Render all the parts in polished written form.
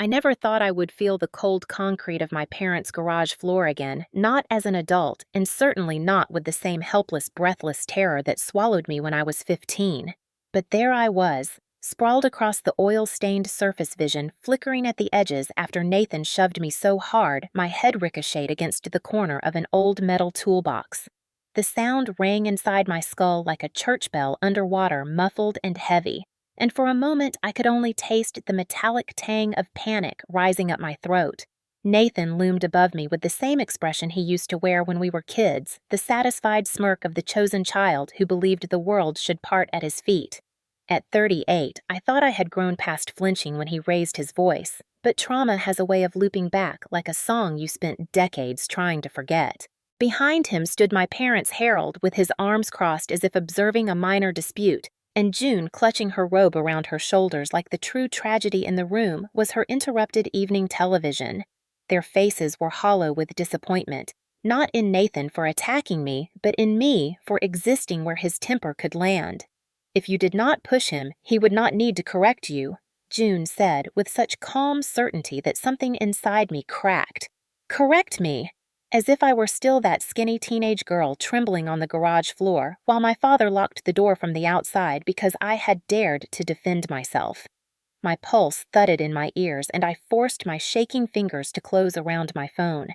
I never thought I would feel the cold concrete of my parents' garage floor again, not as an adult, and certainly not with the same helpless, breathless terror that swallowed me when I was 15. But there I was, sprawled across the oil-stained surface vision, flickering at the edges after Nathan shoved me so hard my head ricocheted against the corner of an old metal toolbox. The sound rang inside my skull like a church bell underwater, muffled and heavy, and for a moment I could only taste the metallic tang of panic rising up my throat. Nathan loomed above me with the same expression he used to wear when we were kids, the satisfied smirk of the chosen child who believed the world should part at his feet. At 38, I thought I had grown past flinching when he raised his voice, but trauma has a way of looping back like a song you spent decades trying to forget. Behind him stood my parents' Harold with his arms crossed as if observing a minor dispute, and June clutching her robe around her shoulders like the true tragedy in the room was her interrupted evening television. Their faces were hollow with disappointment, not in Nathan for attacking me, but in me for existing where his temper could land. "If you did not push him, he would not need to correct you," June said with such calm certainty that something inside me cracked. Correct me! As if I were still that skinny teenage girl trembling on the garage floor while my father locked the door from the outside because I had dared to defend myself. My pulse thudded in my ears and I forced my shaking fingers to close around my phone.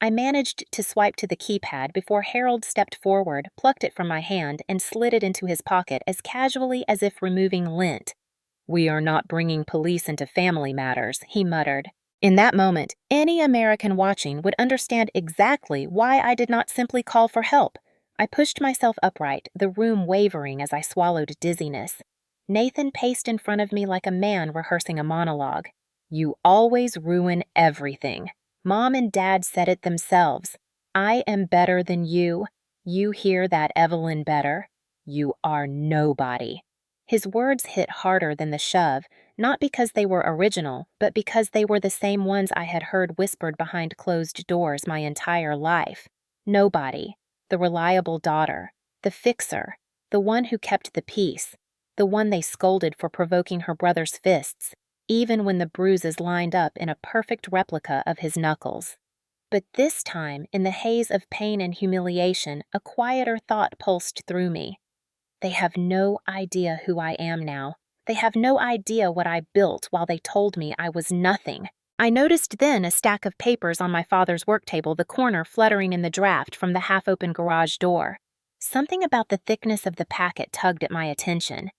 I managed to swipe to the keypad before Harold stepped forward, plucked it from my hand, and slid it into his pocket as casually as if removing lint. "We are not bringing police into family matters," he muttered. In that moment, any American watching would understand exactly why I did not simply call for help. I pushed myself upright, the room wavering as I swallowed dizziness. Nathan paced in front of me like a man rehearsing a monologue. "You always ruin everything. Mom and Dad said it themselves. I am better than you. You hear that, Evelyn Better? You are nobody." His words hit harder than the shove, not because they were original, but because they were the same ones I had heard whispered behind closed doors my entire life. Nobody. The reliable daughter. The fixer. The one who kept the peace. The one they scolded for provoking her brother's fists, even when the bruises lined up in a perfect replica of his knuckles. But this time, in the haze of pain and humiliation, a quieter thought pulsed through me. They have no idea who I am now. They have no idea what I built while they told me I was nothing. I noticed then a stack of papers on my father's work table, the corner fluttering in the draft from the half-open garage door. Something about the thickness of the packet tugged at my attention.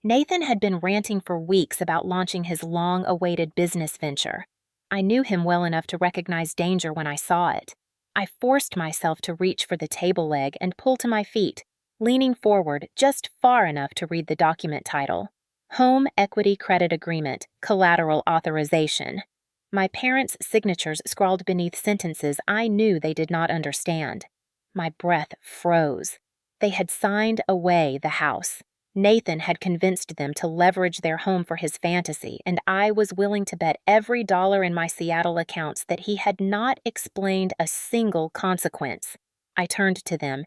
Nathan had been ranting for weeks about launching his long-awaited business venture. I knew him well enough to recognize danger when I saw it. I forced myself to reach for the table leg and pull to my feet, leaning forward just far enough to read the document title. Home Equity Credit Agreement, Collateral Authorization. My parents' signatures scrawled beneath sentences I knew they did not understand. My breath froze. They had signed away the house. Nathan had convinced them to leverage their home for his fantasy, and I was willing to bet every dollar in my Seattle accounts that he had not explained a single consequence. I turned to them.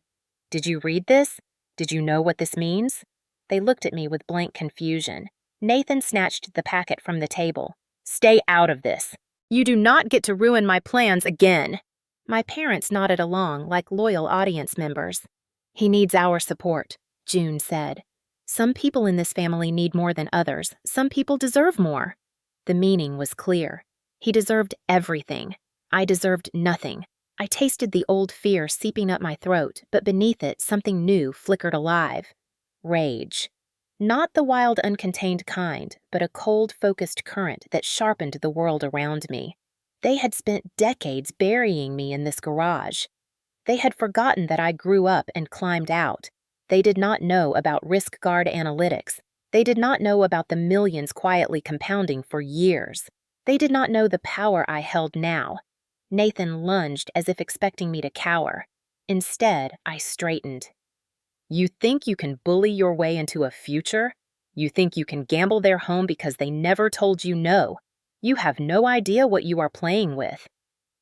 "Did you read this? Did you know what this means?" They looked at me with blank confusion. Nathan snatched the packet from the table. "Stay out of this. You do not get to ruin my plans again." My parents nodded along like loyal audience members. "He needs our support," June said. "Some people in this family need more than others. Some people deserve more." The meaning was clear. He deserved everything. I deserved nothing. I tasted the old fear seeping up my throat, but beneath it something new flickered alive. Rage. Not the wild, uncontained kind, but a cold, focused current that sharpened the world around me. They had spent decades burying me in this garage. They had forgotten that I grew up and climbed out. They did not know about risk guard analytics. They did not know about the millions quietly compounding for years. They did not know the power I held now. Nathan lunged as if expecting me to cower. Instead, I straightened. "You think you can bully your way into a future? You think you can gamble their home because they never told you no? You have no idea what you are playing with."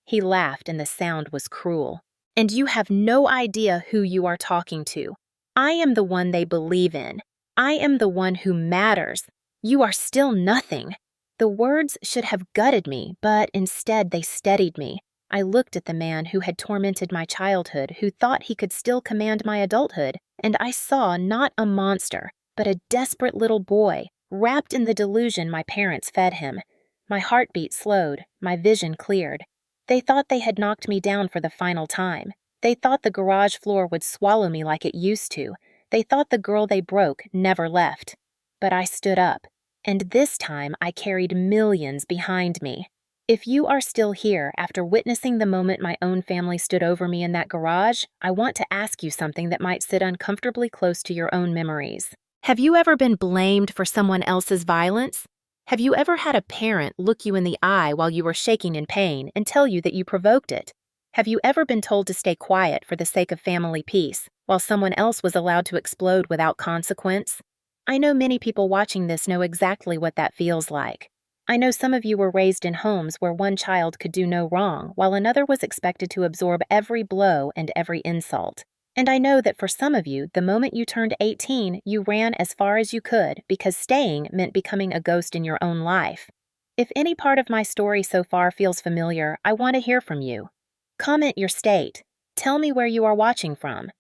He laughed and the sound was cruel. "And you have no idea who you are talking to. I am the one they believe in. I am the one who matters. You are still nothing." The words should have gutted me, but instead they steadied me. I looked at the man who had tormented my childhood, who thought he could still command my adulthood, and I saw not a monster, but a desperate little boy, wrapped in the delusion my parents fed him. My heartbeat slowed, my vision cleared. They thought they had knocked me down for the final time. They thought the garage floor would swallow me like it used to. They thought the girl they broke never left. But I stood up, and this time I carried millions behind me. If you are still here after witnessing the moment my own family stood over me in that garage, I want to ask you something that might sit uncomfortably close to your own memories. Have you ever been blamed for someone else's violence? Have you ever had a parent look you in the eye while you were shaking in pain and tell you that you provoked it? Have you ever been told to stay quiet for the sake of family peace, while someone else was allowed to explode without consequence? I know many people watching this know exactly what that feels like. I know some of you were raised in homes where one child could do no wrong, while another was expected to absorb every blow and every insult. And I know that for some of you, the moment you turned 18, you ran as far as you could because staying meant becoming a ghost in your own life. If any part of my story so far feels familiar, I want to hear from you. Comment your state. Tell me where you are watching from.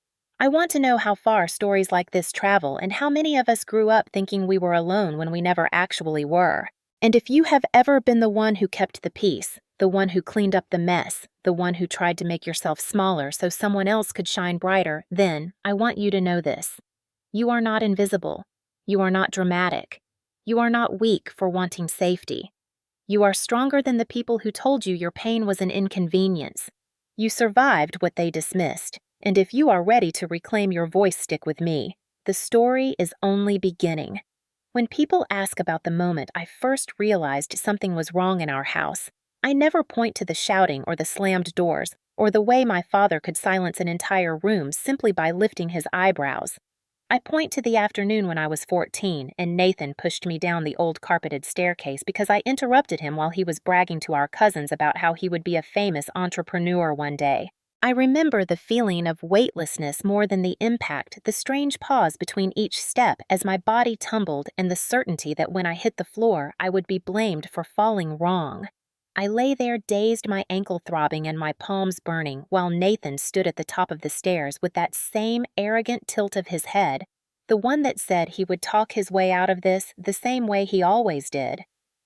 I want to know how far stories like this travel and how many of us grew up thinking we were alone when we never actually were. And if you have ever been the one who kept the peace, the one who cleaned up the mess, the one who tried to make yourself smaller so someone else could shine brighter, then I want you to know this. You are not invisible. You are not dramatic. You are not weak for wanting safety. You are stronger than the people who told you your pain was an inconvenience. You survived what they dismissed, and if you are ready to reclaim your voice stick with me, the story is only beginning. When people ask about the moment I first realized something was wrong in our house, I never point to the shouting or the slammed doors or the way my father could silence an entire room simply by lifting his eyebrows. I point to the afternoon when I was 14 and Nathan pushed me down the old carpeted staircase because I interrupted him while he was bragging to our cousins about how he would be a famous entrepreneur one day. I remember the feeling of weightlessness more than the impact, the strange pause between each step as my body tumbled and the certainty that when I hit the floor, I would be blamed for falling wrong. I lay there dazed, my ankle throbbing and my palms burning, while Nathan stood at the top of the stairs with that same arrogant tilt of his head, the one that said he would talk his way out of this the same way he always did.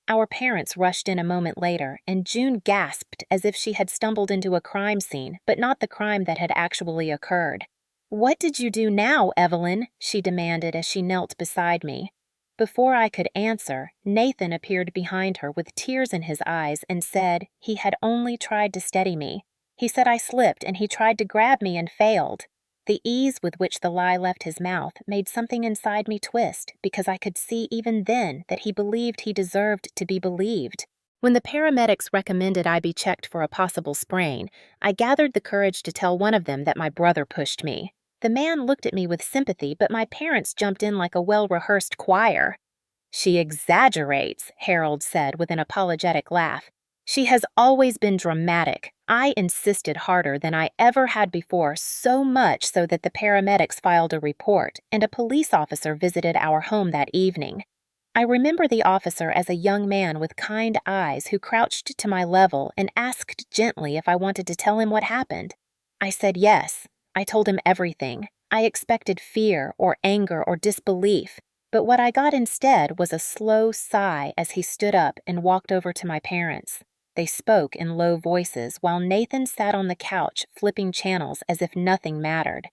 Our parents rushed in a moment later, and June gasped as if she had stumbled into a crime scene, but not the crime that had actually occurred. "What did you do now, Evelyn?" she demanded as she knelt beside me. Before I could answer, Nathan appeared behind her with tears in his eyes and said he had only tried to steady me. He said I slipped and he tried to grab me and failed. The ease with which the lie left his mouth made something inside me twist because I could see even then that he believed he deserved to be believed. When the paramedics recommended I be checked for a possible sprain, I gathered the courage to tell one of them that my brother pushed me. The man looked at me with sympathy, but my parents jumped in like a well-rehearsed choir. "She exaggerates," Harold said with an apologetic laugh. "She has always been dramatic. I insisted harder than I ever had before, so much so that the paramedics filed a report, and a police officer visited our home that evening. I remember the officer as a young man with kind eyes who crouched to my level and asked gently if I wanted to tell him what happened. I said yes. I told him everything. I expected fear or anger or disbelief, but what I got instead was a slow sigh as he stood up and walked over to my parents. They spoke in low voices while Nathan sat on the couch flipping channels as if nothing mattered.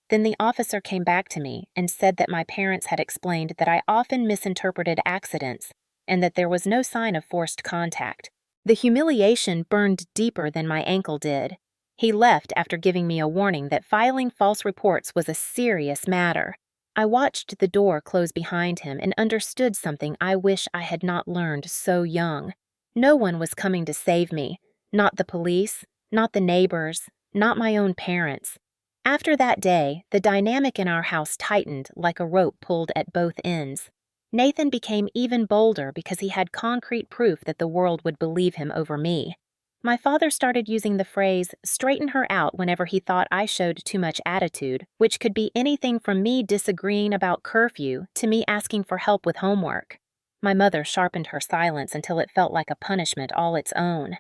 Then the officer came back to me and said that my parents had explained that I often misinterpreted accidents and that there was no sign of forced contact. The humiliation burned deeper than my ankle did. He left after giving me a warning that filing false reports was a serious matter. I watched the door close behind him and understood something I wish I had not learned so young. No one was coming to save me. Not the police, not the neighbors, not my own parents. After that day, the dynamic in our house tightened like a rope pulled at both ends. Nathan became even bolder because he had concrete proof that the world would believe him over me. My father started using the phrase, "straighten her out," whenever he thought I showed too much attitude, which could be anything from me disagreeing about curfew to me asking for help with homework. My mother sharpened her silence until it felt like a punishment all its own.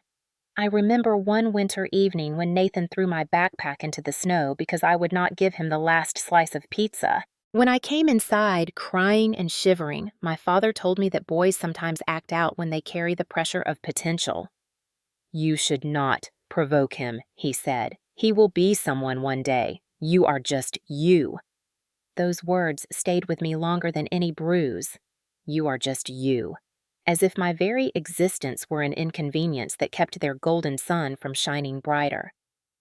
I remember one winter evening when Nathan threw my backpack into the snow because I would not give him the last slice of pizza. When I came inside, crying and shivering, my father told me that boys sometimes act out when they carry the pressure of potential. "You should not provoke him," he said. "He will be someone one day. You are just you." Those words stayed with me longer than any bruise. You are just you. As if my very existence were an inconvenience that kept their golden sun from shining brighter.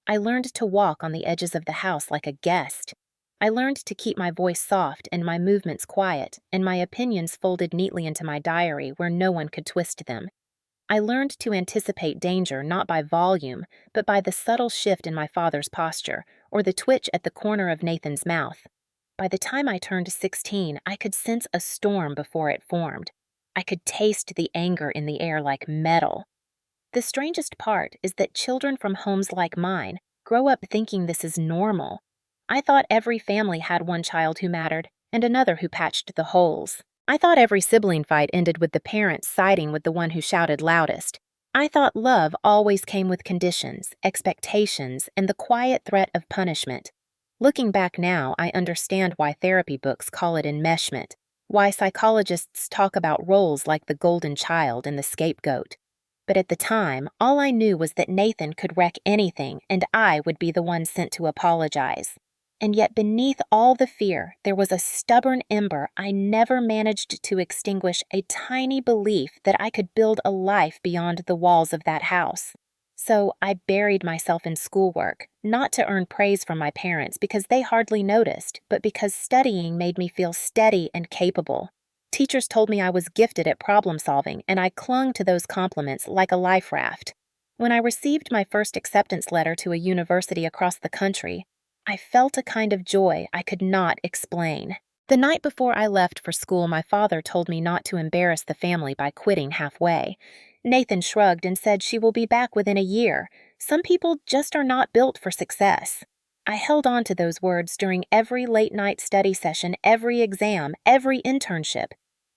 I learned to walk on the edges of the house like a guest. I learned to keep my voice soft and my movements quiet, and my opinions folded neatly into my diary where no one could twist them. I learned to anticipate danger not by volume, but by the subtle shift in my father's posture, or the twitch at the corner of Nathan's mouth. By the time I turned 16, I could sense a storm before it formed. I could taste the anger in the air like metal. The strangest part is that children from homes like mine grow up thinking this is normal. I thought every family had one child who mattered, and another who patched the holes. I thought every sibling fight ended with the parents siding with the one who shouted loudest. I thought love always came with conditions, expectations, and the quiet threat of punishment. Looking back now, I understand why therapy books call it enmeshment, why psychologists talk about roles like the golden child and the scapegoat. But at the time, all I knew was that Nathan could wreck anything, and I would be the one sent to apologize. And yet beneath all the fear, there was a stubborn ember I never managed to extinguish, a tiny belief that I could build a life beyond the walls of that house. So I buried myself in schoolwork, not to earn praise from my parents because they hardly noticed, but because studying made me feel steady and capable. Teachers told me I was gifted at problem solving, and I clung to those compliments like a life raft. When I received my first acceptance letter to a university across the country, I felt a kind of joy I could not explain. The night before I left for school, my father told me not to embarrass the family by quitting halfway. Nathan shrugged and said she will be back within a year. Some people just are not built for success. I held on to those words during every late-night study session, every exam, every internship.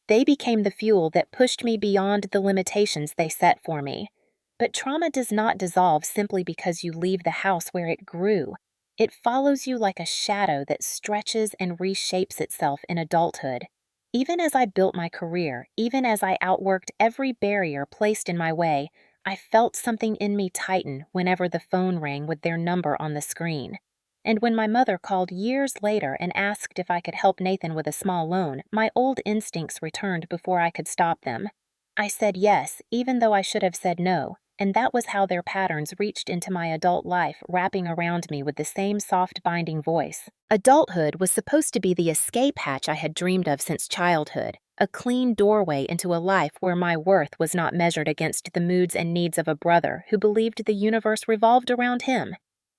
They became the fuel that pushed me beyond the limitations they set for me. But trauma does not dissolve simply because you leave the house where it grew. It follows you like a shadow that stretches and reshapes itself in adulthood. Even as I built my career, even as I outworked every barrier placed in my way, I felt something in me tighten whenever the phone rang with their number on the screen. And when my mother called years later and asked if I could help Nathan with a small loan, my old instincts returned before I could stop them. I said yes, even though I should have said no, and that was how their patterns reached into my adult life, wrapping around me with the same soft binding voice. Adulthood was supposed to be the escape hatch I had dreamed of since childhood, a clean doorway into a life where my worth was not measured against the moods and needs of a brother who believed the universe revolved around him.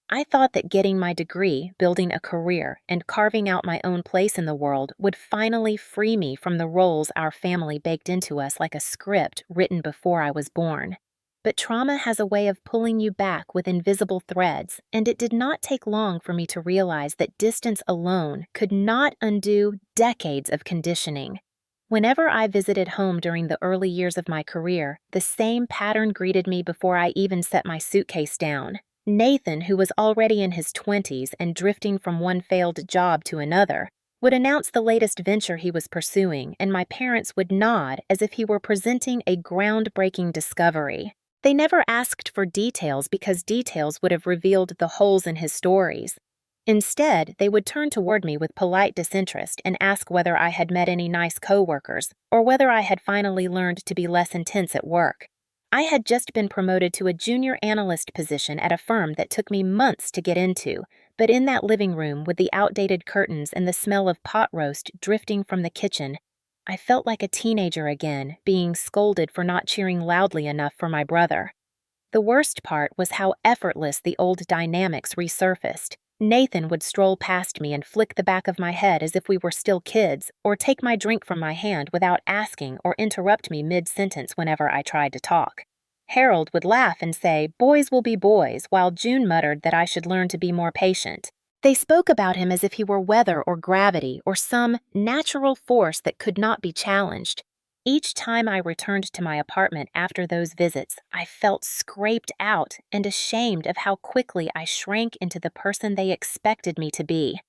I thought that getting my degree, building a career, and carving out my own place in the world would finally free me from the roles our family baked into us like a script written before I was born. But trauma has a way of pulling you back with invisible threads, and it did not take long for me to realize that distance alone could not undo decades of conditioning. Whenever I visited home during the early years of my career, the same pattern greeted me before I even set my suitcase down. Nathan, who was already in his 20s and drifting from one failed job to another, would announce the latest venture he was pursuing, and my parents would nod as if he were presenting a groundbreaking discovery. They never asked for details because details would have revealed the holes in his stories. Instead, they would turn toward me with polite disinterest and ask whether I had met any nice coworkers or whether I had finally learned to be less intense at work. I had just been promoted to a junior analyst position at a firm that took me months to get into, but in that living room with the outdated curtains and the smell of pot roast drifting from the kitchen, I felt like a teenager again, being scolded for not cheering loudly enough for my brother. The worst part was how effortless the old dynamics resurfaced. Nathan would stroll past me and flick the back of my head as if we were still kids, or take my drink from my hand without asking or interrupt me mid-sentence whenever I tried to talk. Harold would laugh and say, "Boys will be boys," while June muttered that I should learn to be more patient. They spoke about him as if he were weather or gravity or some natural force that could not be challenged. Each time I returned to my apartment after those visits, I felt scraped out and ashamed of how quickly I shrank into the person they expected me to be.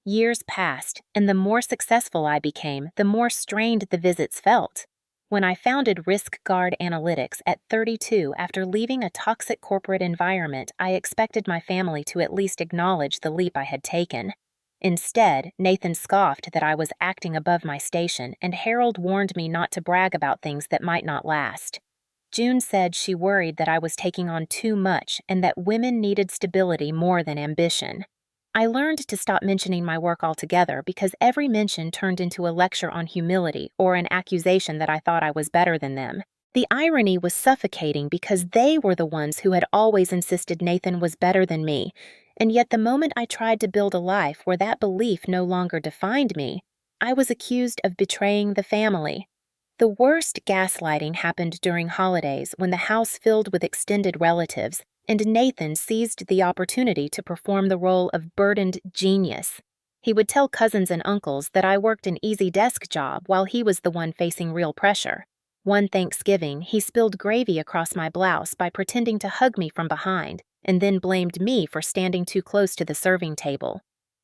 Years passed, and the more successful I became, the more strained the visits felt. When I founded Risk Guard Analytics at 32 after leaving a toxic corporate environment, I expected my family to at least acknowledge the leap I had taken. Instead, Nathan scoffed that I was acting above my station, and Harold warned me not to brag about things that might not last. June said she worried that I was taking on too much and that women needed stability more than ambition. I learned to stop mentioning my work altogether because every mention turned into a lecture on humility or an accusation that I thought I was better than them. The irony was suffocating because they were the ones who had always insisted Nathan was better than me, and yet the moment I tried to build a life where that belief no longer defined me, I was accused of betraying the family. The worst gaslighting happened during holidays when the house filled with extended relatives, and Nathan seized the opportunity to perform the role of burdened genius. He would tell cousins and uncles that I worked an easy desk job while he was the one facing real pressure. One Thanksgiving, he spilled gravy across my blouse by pretending to hug me from behind, and then blamed me for standing too close to the serving table.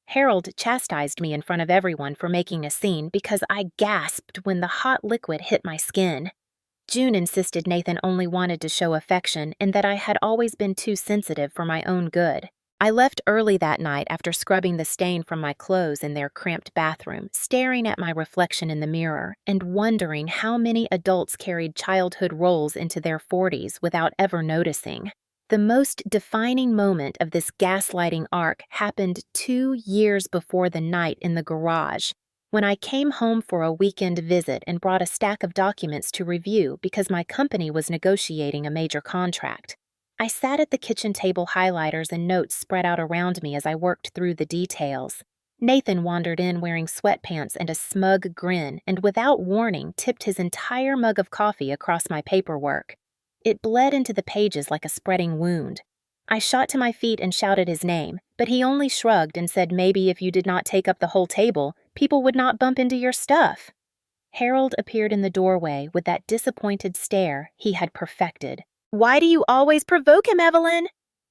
Harold chastised me in front of everyone for making a scene because I gasped when the hot liquid hit my skin. June insisted Nathan only wanted to show affection and that I had always been too sensitive for my own good. I left early that night after scrubbing the stain from my clothes in their cramped bathroom, staring at my reflection in the mirror and wondering how many adults carried childhood roles into their 40s without ever noticing. The most defining moment of this gaslighting arc happened 2 years before the night in the garage, when I came home for a weekend visit and brought a stack of documents to review because my company was negotiating a major contract. I sat at the kitchen table, highlighters and notes spread out around me as I worked through the details. Nathan wandered in wearing sweatpants and a smug grin and without warning tipped his entire mug of coffee across my paperwork. It bled into the pages like a spreading wound. I shot to my feet and shouted his name, but he only shrugged and said maybe if you did not take up the whole table, people would not bump into your stuff. Harold appeared in the doorway with that disappointed stare he had perfected. "Why do you always provoke him, Evelyn?"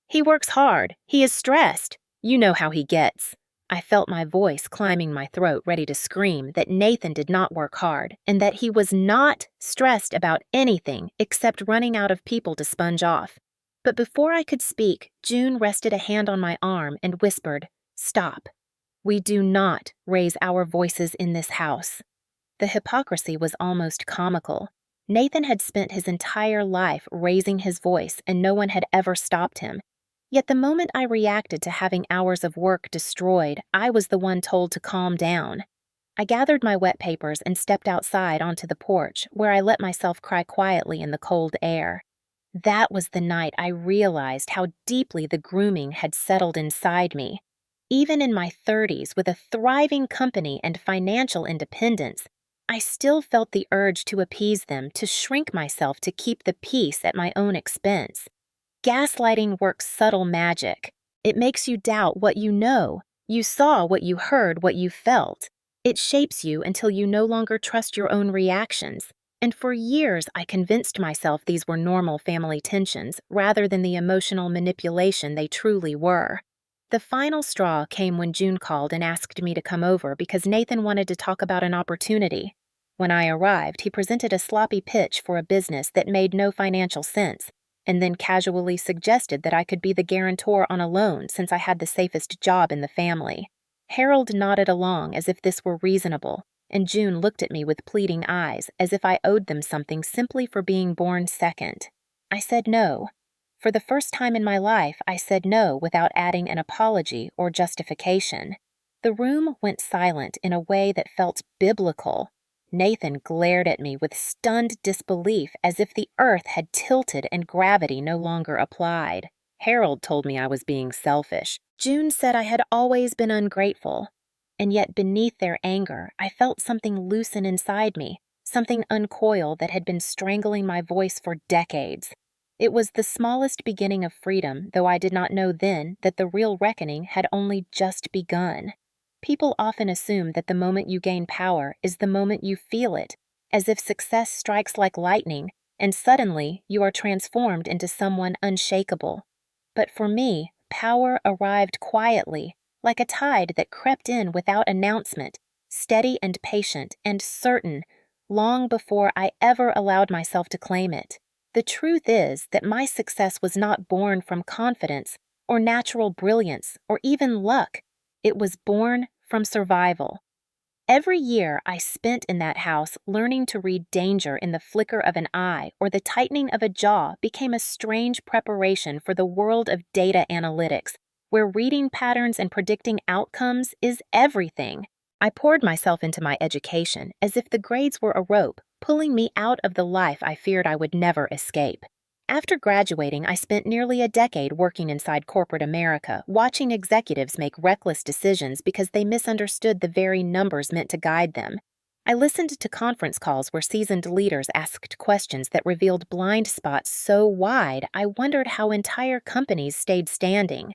"He works hard. He is stressed. You know how he gets." I felt my voice climbing my throat, ready to scream that Nathan did not work hard and that he was not stressed about anything except running out of people to sponge off. But before I could speak, June rested a hand on my arm and whispered, "Stop. We do not raise our voices in this house." The hypocrisy was almost comical. Nathan had spent his entire life raising his voice and no one had ever stopped him. Yet the moment I reacted to having hours of work destroyed, I was the one told to calm down. I gathered my wet papers and stepped outside onto the porch, where I let myself cry quietly in the cold air. That was the night I realized how deeply the grooming had settled inside me. Even in my 30s, with a thriving company and financial independence, I still felt the urge to appease them, to shrink myself to keep the peace at my own expense. Gaslighting works subtle magic. It makes you doubt what you know. You saw what you heard, what you felt. It shapes you until you no longer trust your own reactions. And for years, I convinced myself these were normal family tensions rather than the emotional manipulation they truly were. The final straw came when June called and asked me to come over because Nathan wanted to talk about an opportunity. When I arrived, he presented a sloppy pitch for a business that made no financial sense, and then casually suggested that I could be the guarantor on a loan since I had the safest job in the family. Harold nodded along as if this were reasonable, and June looked at me with pleading eyes as if I owed them something simply for being born second. I said no. For the first time in my life, I said no without adding an apology or justification. The room went silent in a way that felt biblical. Nathan glared at me with stunned disbelief as if the earth had tilted and gravity no longer applied. Harold told me I was being selfish. June said I had always been ungrateful. And yet beneath their anger, I felt something loosen inside me, something uncoil that had been strangling my voice for decades. It was the smallest beginning of freedom, though I did not know then that the real reckoning had only just begun. People often assume that the moment you gain power is the moment you feel it, as if success strikes like lightning, and suddenly you are transformed into someone unshakable. But for me, power arrived quietly, like a tide that crept in without announcement, steady and patient and certain, long before I ever allowed myself to claim it. The truth is that my success was not born from confidence or natural brilliance or even luck. It was born from survival. Every year I spent in that house learning to read danger in the flicker of an eye or the tightening of a jaw became a strange preparation for the world of data analytics, where reading patterns and predicting outcomes is everything. I poured myself into my education as if the grades were a rope, pulling me out of the life I feared I would never escape. After graduating, I spent nearly a decade working inside corporate America, watching executives make reckless decisions because they misunderstood the very numbers meant to guide them. I listened to conference calls where seasoned leaders asked questions that revealed blind spots so wide I wondered how entire companies stayed standing.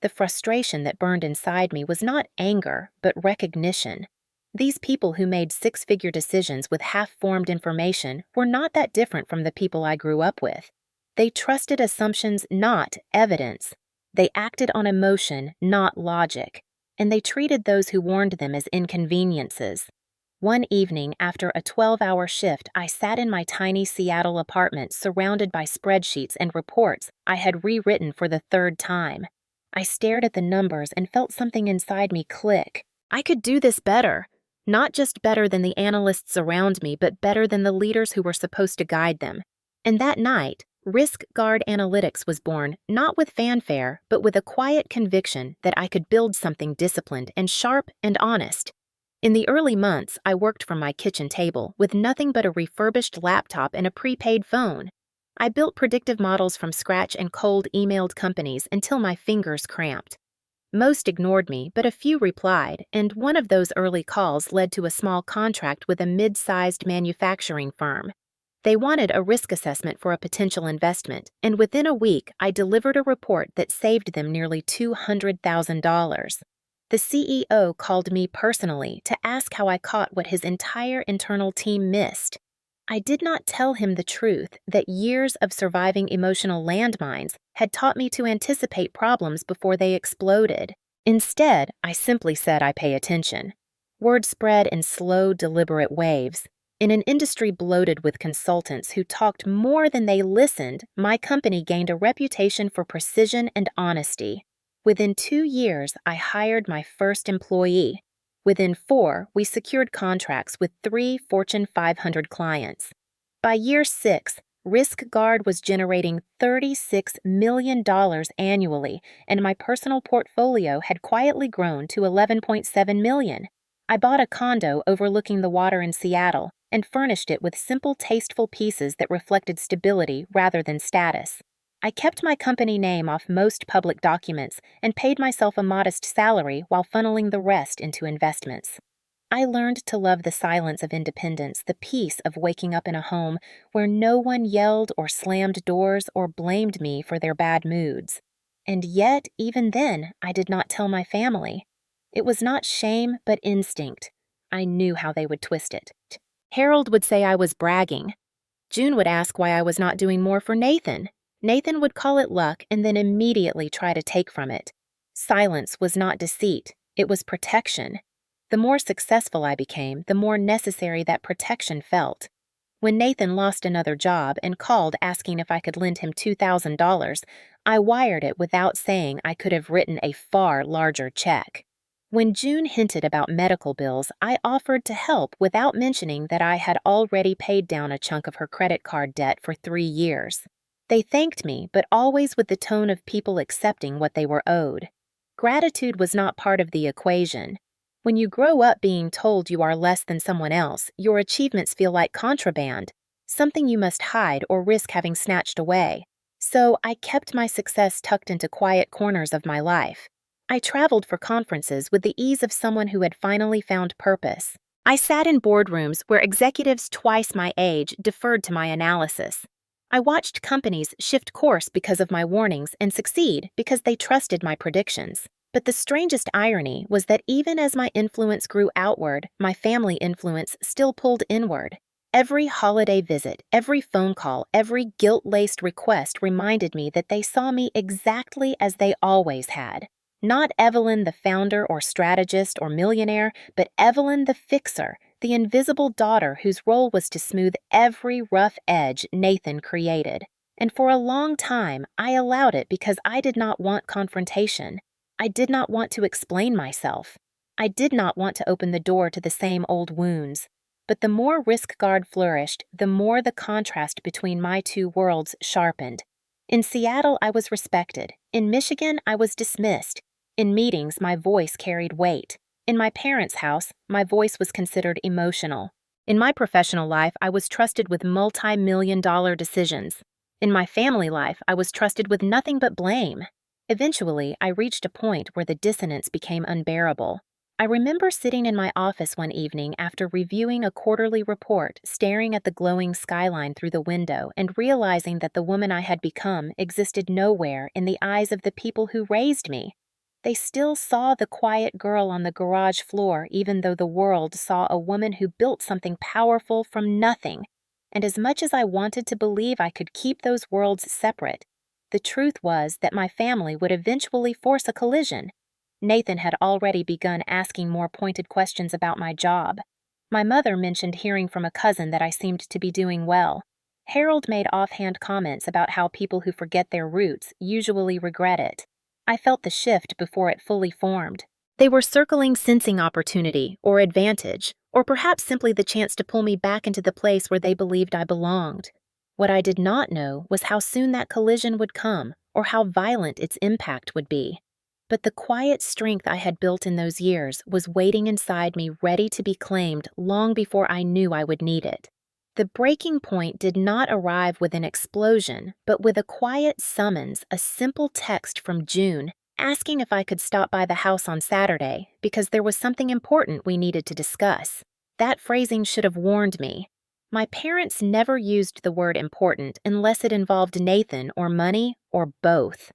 The frustration that burned inside me was not anger, but recognition. These people who made six-figure decisions with half-formed information were not that different from the people I grew up with. They trusted assumptions, not evidence. They acted on emotion, not logic. And they treated those who warned them as inconveniences. One evening, after a 12-hour shift, I sat in my tiny Seattle apartment surrounded by spreadsheets and reports I had rewritten for the third time. I stared at the numbers and felt something inside me click. I could do this better. Not just better than the analysts around me, but better than the leaders who were supposed to guide them. And that night, Risk Guard Analytics was born, not with fanfare, but with a quiet conviction that I could build something disciplined and sharp and honest. In the early months, I worked from my kitchen table with nothing but a refurbished laptop and a prepaid phone. I built predictive models from scratch and cold emailed companies until my fingers cramped. Most ignored me, but a few replied, and one of those early calls led to a small contract with a mid-sized manufacturing firm. They wanted a risk assessment for a potential investment, and within a week, I delivered a report that saved them nearly $200,000. The CEO called me personally to ask how I caught what his entire internal team missed. I did not tell him the truth that years of surviving emotional landmines had taught me to anticipate problems before they exploded. Instead, I simply said I pay attention. Word spread in slow, deliberate waves. In an industry bloated with consultants who talked more than they listened, my company gained a reputation for precision and honesty. Within 2 years, I hired my first employee. Within 4, we secured contracts with 3 Fortune 500 clients. By year 6, RiskGuard was generating $36 million annually, and my personal portfolio had quietly grown to $11.7 million. I bought a condo overlooking the water in Seattle and furnished it with simple, tasteful pieces that reflected stability rather than status. I kept my company name off most public documents and paid myself a modest salary while funneling the rest into investments. I learned to love the silence of independence, the peace of waking up in a home where no one yelled or slammed doors or blamed me for their bad moods. And yet, even then, I did not tell my family. It was not shame, but instinct. I knew how they would twist it. Harold would say I was bragging. June would ask why I was not doing more for Nathan. Nathan would call it luck and then immediately try to take from it. Silence was not deceit, it was protection. The more successful I became, the more necessary that protection felt. When Nathan lost another job and called asking if I could lend him $2,000, I wired it without saying I could have written a far larger check. When June hinted about medical bills, I offered to help without mentioning that I had already paid down a chunk of her credit card debt for 3 years. They thanked me, but always with the tone of people accepting what they were owed. Gratitude was not part of the equation. When you grow up being told you are less than someone else, your achievements feel like contraband, something you must hide or risk having snatched away. So I kept my success tucked into quiet corners of my life. I traveled for conferences with the ease of someone who had finally found purpose. I sat in boardrooms where executives twice my age deferred to my analysis. I watched companies shift course because of my warnings and succeed because they trusted my predictions. But the strangest irony was that even as my influence grew outward, my family influence still pulled inward. Every holiday visit, every phone call, every guilt-laced request reminded me that they saw me exactly as they always had. Not Evelyn the founder or strategist or millionaire, but Evelyn the fixer, the invisible daughter whose role was to smooth every rough edge Nathan created. And for a long time, I allowed it because I did not want confrontation. I did not want to explain myself. I did not want to open the door to the same old wounds. But the more Risk Guard flourished, the more the contrast between my two worlds sharpened. In Seattle, I was respected. In Michigan, I was dismissed. In meetings, my voice carried weight. In my parents' house, my voice was considered emotional. In my professional life, I was trusted with multi-million-dollar decisions. In my family life, I was trusted with nothing but blame. Eventually, I reached a point where the dissonance became unbearable. I remember sitting in my office one evening after reviewing a quarterly report, staring at the glowing skyline through the window and realizing that the woman I had become existed nowhere in the eyes of the people who raised me. They still saw the quiet girl on the garage floor even though the world saw a woman who built something powerful from nothing. And as much as I wanted to believe I could keep those worlds separate, the truth was that my family would eventually force a collision. Nathan had already begun asking more pointed questions about my job. My mother mentioned hearing from a cousin that I seemed to be doing well. Harold made offhand comments about how people who forget their roots usually regret it. I felt the shift before it fully formed. They were circling sensing opportunity or advantage, or perhaps simply the chance to pull me back into the place where they believed I belonged. What I did not know was how soon that collision would come, or how violent its impact would be. But the quiet strength I had built in those years was waiting inside me ready to be claimed long before I knew I would need it. The breaking point did not arrive with an explosion, but with a quiet summons, a simple text from June asking if I could stop by the house on Saturday because there was something important we needed to discuss. That phrasing should have warned me. My parents never used the word important unless it involved Nathan or money or both.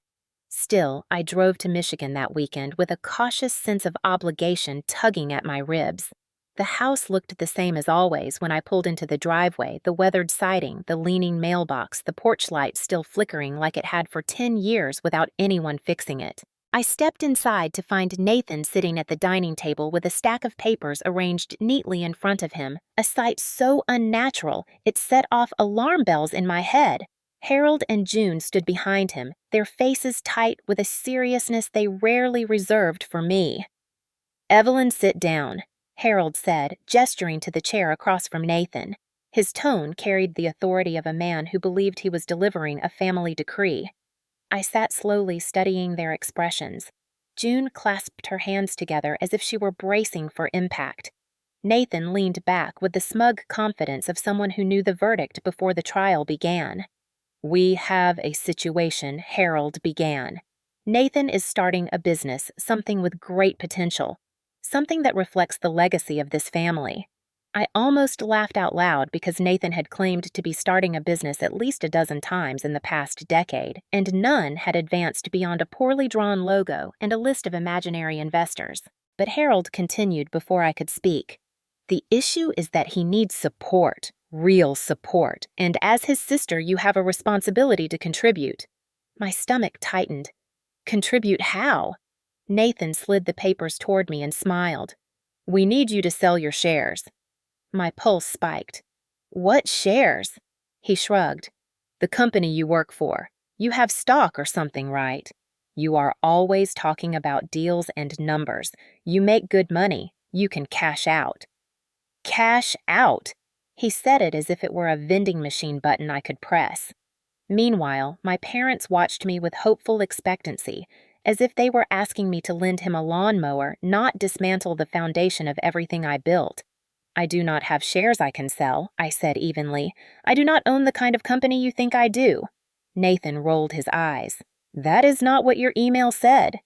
Still, I drove to Michigan that weekend with a cautious sense of obligation tugging at my ribs. The house looked the same as always when I pulled into the driveway, the weathered siding, the leaning mailbox, the porch light still flickering like it had for 10 years without anyone fixing it. I stepped inside to find Nathan sitting at the dining table with a stack of papers arranged neatly in front of him, a sight so unnatural it set off alarm bells in my head. Harold and June stood behind him, their faces tight with a seriousness they rarely reserved for me. "Evelyn, sit down," Harold said, gesturing to the chair across from Nathan. His tone carried the authority of a man who believed he was delivering a family decree. I sat slowly studying their expressions. June clasped her hands together as if she were bracing for impact. Nathan leaned back with the smug confidence of someone who knew the verdict before the trial began. "We have a situation," Harold began. "Nathan is starting a business, something with great potential. Something that reflects the legacy of this family." I almost laughed out loud because Nathan had claimed to be starting a business at least a dozen times in the past decade, and none had advanced beyond a poorly drawn logo and a list of imaginary investors. But Harold continued before I could speak. "The issue is that he needs support, real support, and as his sister, you have a responsibility to contribute." My stomach tightened. "Contribute how?" Nathan slid the papers toward me and smiled. "We need you to sell your shares." My pulse spiked. "What shares?" He shrugged. "The company you work for. You have stock or something, right? You are always talking about deals and numbers. You make good money. You can cash out." "Cash out?" He said it as if it were a vending machine button I could press. Meanwhile, my parents watched me with hopeful expectancy, as if they were asking me to lend him a lawnmower, not dismantle the foundation of everything I built. "I do not have shares I can sell," I said evenly. "I do not own the kind of company you think I do." Nathan rolled his eyes. "That is not what your email said."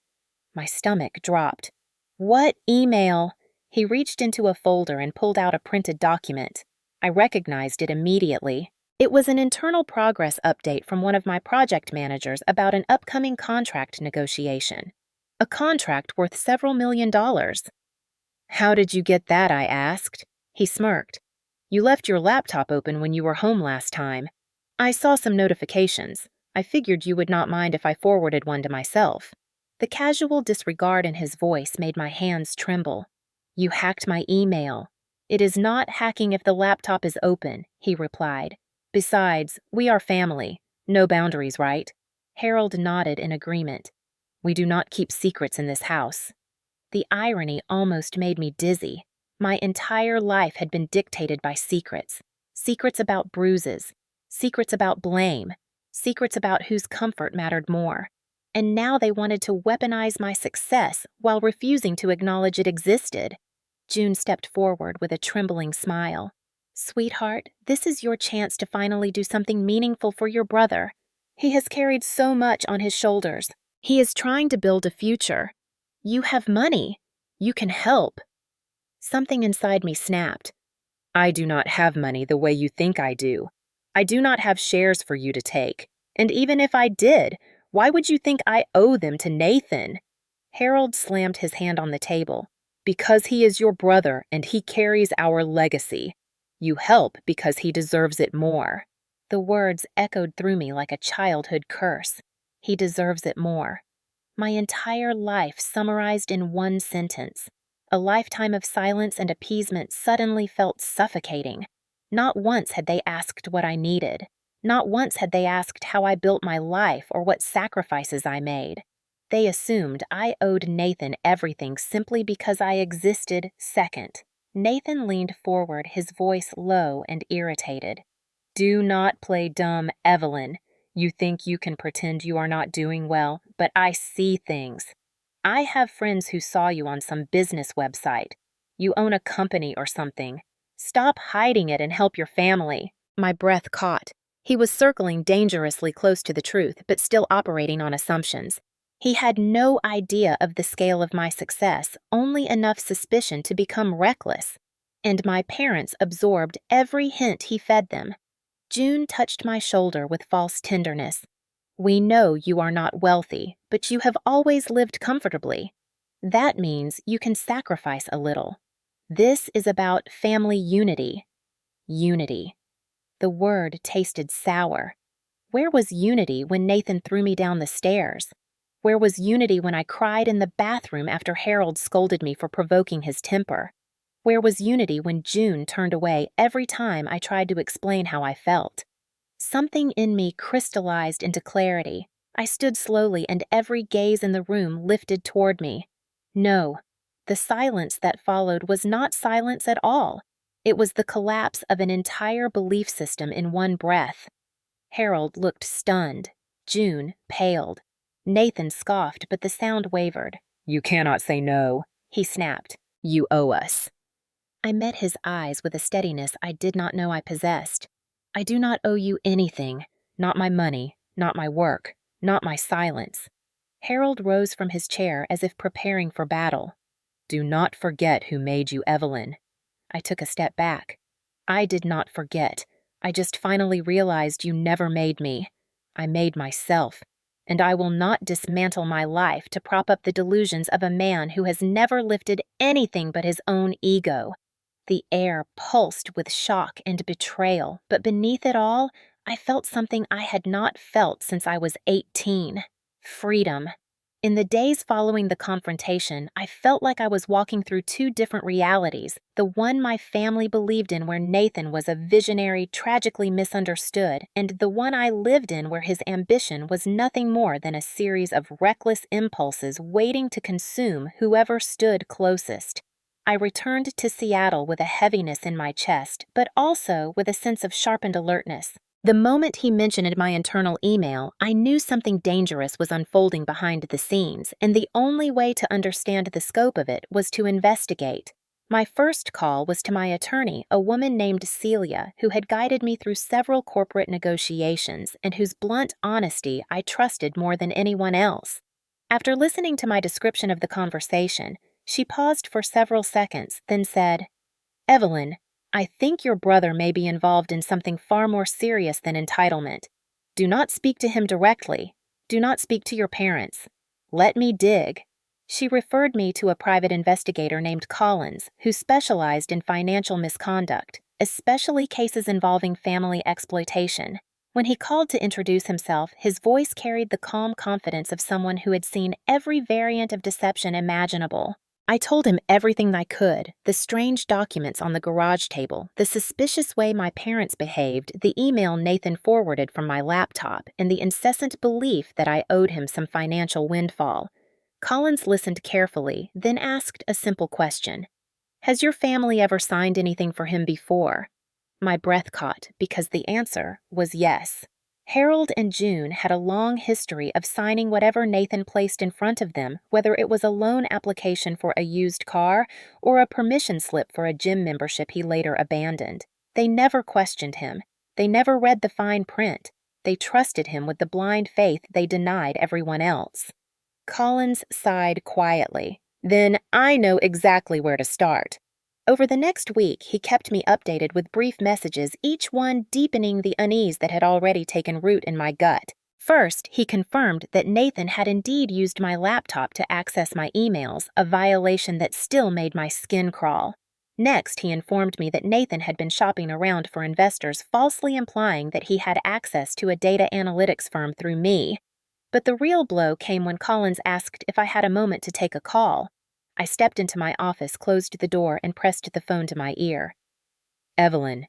My stomach dropped. "What email?" He reached into a folder and pulled out a printed document. I recognized it immediately. It was an internal progress update from one of my project managers about an upcoming contract negotiation. A contract worth several $1 million. "How did you get that?" I asked. He smirked. You left your laptop open when you were home last time. I saw some notifications. I figured you would not mind if I forwarded one to myself." The casual disregard in his voice made my hands tremble. "You hacked my email." "It is not hacking if the laptop is open," he replied. "Besides, we are family. No boundaries, right?" Harold nodded in agreement. "We do not keep secrets in this house." The irony almost made me dizzy. My entire life had been dictated by secrets. Secrets about bruises. Secrets about blame. Secrets about whose comfort mattered more. And now they wanted to weaponize my success while refusing to acknowledge it existed. June stepped forward with a trembling smile. "Sweetheart, this is your chance to finally do something meaningful for your brother. He has carried so much on his shoulders. He is trying to build a future. You have money. You can help." Something inside me snapped. "I do not have money the way you think I do. I do not have shares for you to take. And even if I did, why would you think I owe them to Nathan?" Harold slammed his hand on the table. "Because he is your brother and he carries our legacy. You help because he deserves it more." The words echoed through me like a childhood curse. He deserves it more. My entire life summarized in one sentence. A lifetime of silence and appeasement suddenly felt suffocating. Not once had they asked what I needed. Not once had they asked how I built my life or what sacrifices I made. They assumed I owed Nathan everything simply because I existed second. Nathan leaned forward, his voice low and irritated. "Do not play dumb, Evelyn. You think you can pretend you are not doing well, but I see things. I have friends who saw you on some business website. You own a company or something. Stop hiding it and help your family." My breath caught. He was circling dangerously close to the truth, but still operating on assumptions. He had no idea of the scale of my success, only enough suspicion to become reckless. And my parents absorbed every hint he fed them. June touched my shoulder with false tenderness. "We know you are not wealthy, but you have always lived comfortably. That means you can sacrifice a little. This is about family unity." Unity. The word tasted sour. Where was unity when Nathan threw me down the stairs? Where was unity when I cried in the bathroom after Harold scolded me for provoking his temper? Where was unity when June turned away every time I tried to explain how I felt? Something in me crystallized into clarity. I stood slowly and every gaze in the room lifted toward me. No, the silence that followed was not silence at all. It was the collapse of an entire belief system in one breath. Harold looked stunned. June paled. Nathan scoffed, but the sound wavered. "You cannot say no," he snapped. "You owe us." I met his eyes with a steadiness I did not know I possessed. "I do not owe you anything. Not my money, not my work, not my silence." Harold rose from his chair as if preparing for battle. "Do not forget who made you, Evelyn." I took a step back. "I did not forget. I just finally realized you never made me. I made myself. And I will not dismantle my life to prop up the delusions of a man who has never lifted anything but his own ego." The air pulsed with shock and betrayal, but beneath it all, I felt something I had not felt since I was 18. Freedom. In the days following the confrontation, I felt like I was walking through two different realities, the one my family believed in where Nathan was a visionary tragically misunderstood, and the one I lived in where his ambition was nothing more than a series of reckless impulses waiting to consume whoever stood closest. I returned to Seattle with a heaviness in my chest, but also with a sense of sharpened alertness. The moment he mentioned my internal email, I knew something dangerous was unfolding behind the scenes, and the only way to understand the scope of it was to investigate. My first call was to my attorney, a woman named Celia, who had guided me through several corporate negotiations and whose blunt honesty I trusted more than anyone else. After listening to my description of the conversation, she paused for several seconds, then said, "Evelyn, I think your brother may be involved in something far more serious than entitlement. Do not speak to him directly. Do not speak to your parents. Let me dig." She referred me to a private investigator named Collins, who specialized in financial misconduct, especially cases involving family exploitation. When he called to introduce himself, his voice carried the calm confidence of someone who had seen every variant of deception imaginable. I told him everything I could: the strange documents on the garage table, the suspicious way my parents behaved, the email Nathan forwarded from my laptop, and the incessant belief that I owed him some financial windfall. Collins listened carefully, then asked a simple question. "Has your family ever signed anything for him before?" My breath caught because the answer was yes. Harold and June had a long history of signing whatever Nathan placed in front of them, whether it was a loan application for a used car or a permission slip for a gym membership he later abandoned. They never questioned him. They never read the fine print. They trusted him with the blind faith they denied everyone else. Collins sighed quietly. "Then I know exactly where to start." Over the next week, he kept me updated with brief messages, each one deepening the unease that had already taken root in my gut. First, he confirmed that Nathan had indeed used my laptop to access my emails, a violation that still made my skin crawl. Next, he informed me that Nathan had been shopping around for investors, falsely implying that he had access to a data analytics firm through me. But the real blow came when Collins asked if I had a moment to take a call. I stepped into my office, closed the door, and pressed the phone to my ear. "Evelyn,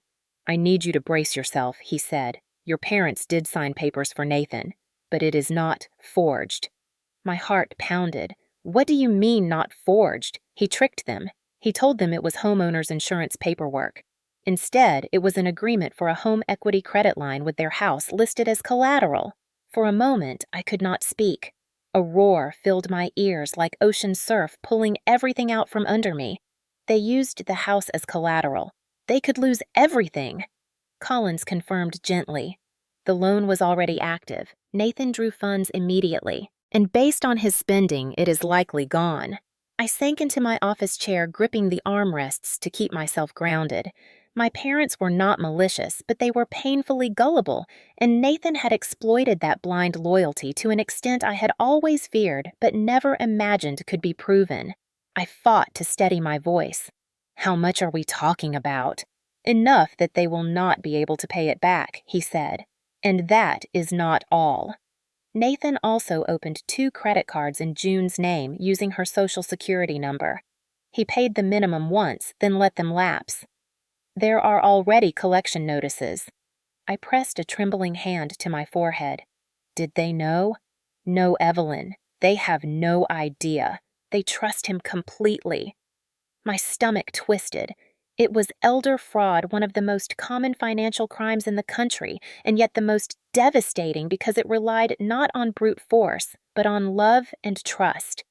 I need you to brace yourself," he said. "Your parents did sign papers for Nathan, but it is not forged." My heart pounded. "What do you mean, not forged?" He tricked them. He told them it was homeowners insurance paperwork. Instead, it was an agreement for a home equity credit line with their house listed as collateral. For a moment, I could not speak. A roar filled my ears like ocean surf pulling everything out from under me. They used the house as collateral. They could lose everything. Collins confirmed gently. The loan was already active. Nathan drew funds immediately, and based on his spending, it is likely gone. I sank into my office chair, gripping the armrests to keep myself grounded. My parents were not malicious, but they were painfully gullible, and Nathan had exploited that blind loyalty to an extent I had always feared but never imagined could be proven. I fought to steady my voice. "How much are we talking about?" "Enough that they will not be able to pay it back," he said. "And that is not all." Nathan also opened 2 credit cards in June's name using her social security number. He paid the minimum once, then let them lapse. "There are already collection notices." I pressed a trembling hand to my forehead. Did they know? No, Evelyn. They have no idea. They trust him completely. My stomach twisted. It was elder fraud, one of the most common financial crimes in the country, and yet the most devastating because it relied not on brute force, but on love and trust.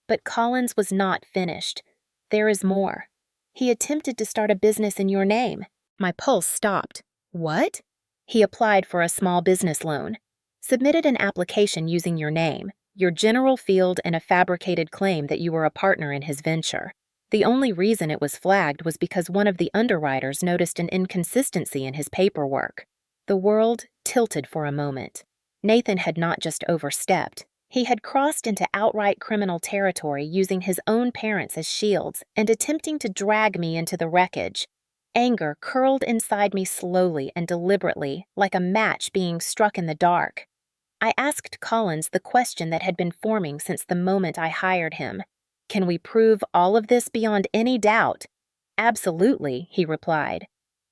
But Collins was not finished. There is more. He attempted to start a business in your name. My pulse stopped. What? He applied for a small business loan. Submitted an application using your name, your general field, and a fabricated claim that you were a partner in his venture. The only reason it was flagged was because one of the underwriters noticed an inconsistency in his paperwork. The world tilted for a moment. Nathan had not just overstepped. He had crossed into outright criminal territory using his own parents as shields and attempting to drag me into the wreckage. Anger curled inside me slowly and deliberately, like a match being struck in the dark. I asked Collins the question that had been forming since the moment I hired him. "Can we prove all of this beyond any doubt?" "Absolutely," he replied.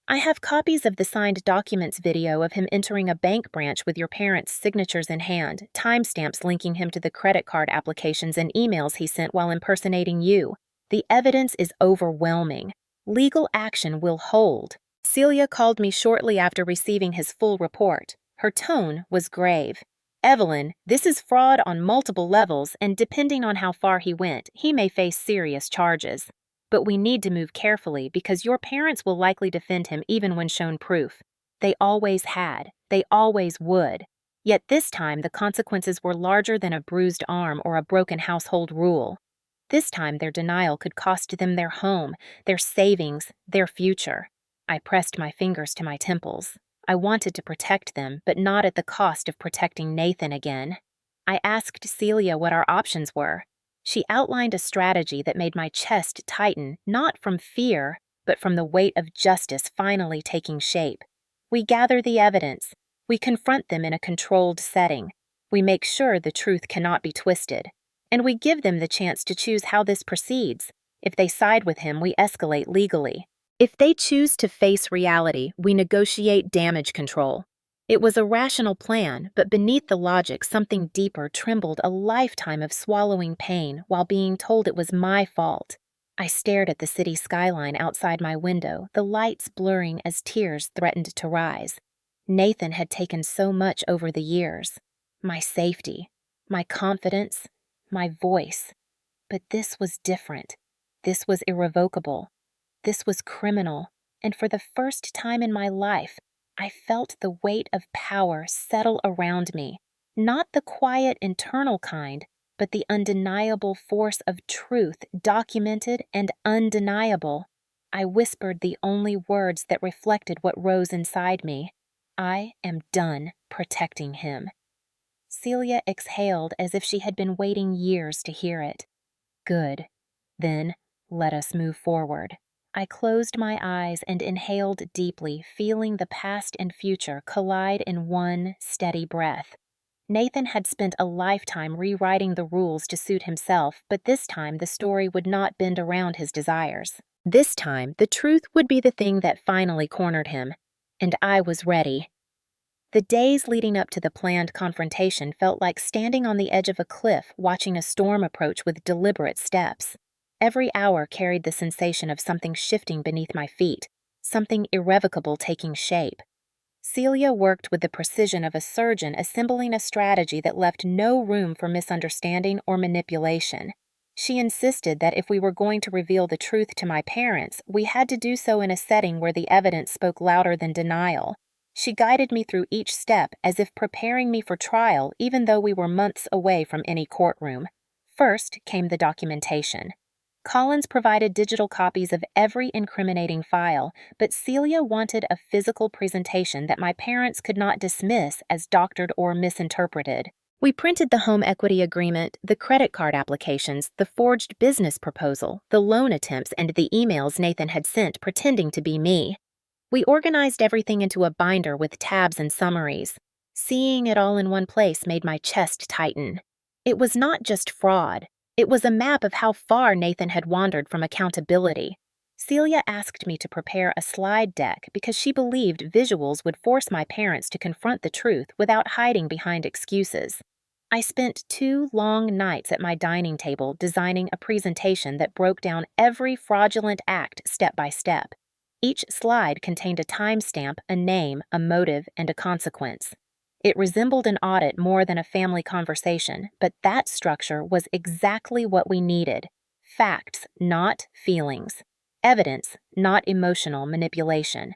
"I have copies of the signed documents video of him entering a bank branch with your parents' signatures in hand, timestamps linking him to the credit card applications and emails he sent while impersonating you. The evidence is overwhelming. Legal action will hold." Celia called me shortly after receiving his full report. Her tone was grave. "Evelyn, this is fraud on multiple levels, and depending on how far he went, he may face serious charges. But we need to move carefully because your parents will likely defend him even when shown proof. They always had. They always would. Yet this time the consequences were larger than a bruised arm or a broken household rule. This time their denial could cost them their home, their savings, their future." I pressed my fingers to my temples. I wanted to protect them, but not at the cost of protecting Nathan again. I asked Celia what our options were. She outlined a strategy that made my chest tighten, not from fear, but from the weight of justice finally taking shape. We gather the evidence. We confront them in a controlled setting. We make sure the truth cannot be twisted. And we give them the chance to choose how this proceeds. If they side with him, we escalate legally. If they choose to face reality, we negotiate damage control. It was a rational plan, but beneath the logic, something deeper trembled, a lifetime of swallowing pain while being told it was my fault. I stared at the city skyline outside my window, the lights blurring as tears threatened to rise. Nathan had taken so much over the years. My safety, my confidence, my voice. But this was different. This was irrevocable. This was criminal, and for the first time in my life, I felt the weight of power settle around me, not the quiet internal kind, but the undeniable force of truth, documented and undeniable. I whispered the only words that reflected what rose inside me. I am done protecting him. Celia exhaled as if she had been waiting years to hear it. Good. Then, let us move forward. I closed my eyes and inhaled deeply, feeling the past and future collide in one steady breath. Nathan had spent a lifetime rewriting the rules to suit himself, but this time the story would not bend around his desires. This time, the truth would be the thing that finally cornered him, and I was ready. The days leading up to the planned confrontation felt like standing on the edge of a cliff watching a storm approach with deliberate steps. Every hour carried the sensation of something shifting beneath my feet, something irrevocable taking shape. Celia worked with the precision of a surgeon assembling a strategy that left no room for misunderstanding or manipulation. She insisted that if we were going to reveal the truth to my parents, we had to do so in a setting where the evidence spoke louder than denial. She guided me through each step as if preparing me for trial, even though we were months away from any courtroom. First came the documentation. Collins provided digital copies of every incriminating file, but Celia wanted a physical presentation that my parents could not dismiss as doctored or misinterpreted. We printed the home equity agreement, the credit card applications, the forged business proposal, the loan attempts, and the emails Nathan had sent pretending to be me. We organized everything into a binder with tabs and summaries. Seeing it all in one place made my chest tighten. It was not just fraud. It was a map of how far Nathan had wandered from accountability. Celia asked me to prepare a slide deck because she believed visuals would force my parents to confront the truth without hiding behind excuses. I spent 2 long nights at my dining table designing a presentation that broke down every fraudulent act step by step. Each slide contained a timestamp, a name, a motive, and a consequence. It resembled an audit more than a family conversation, but that structure was exactly what we needed. Facts, not feelings. Evidence, not emotional manipulation.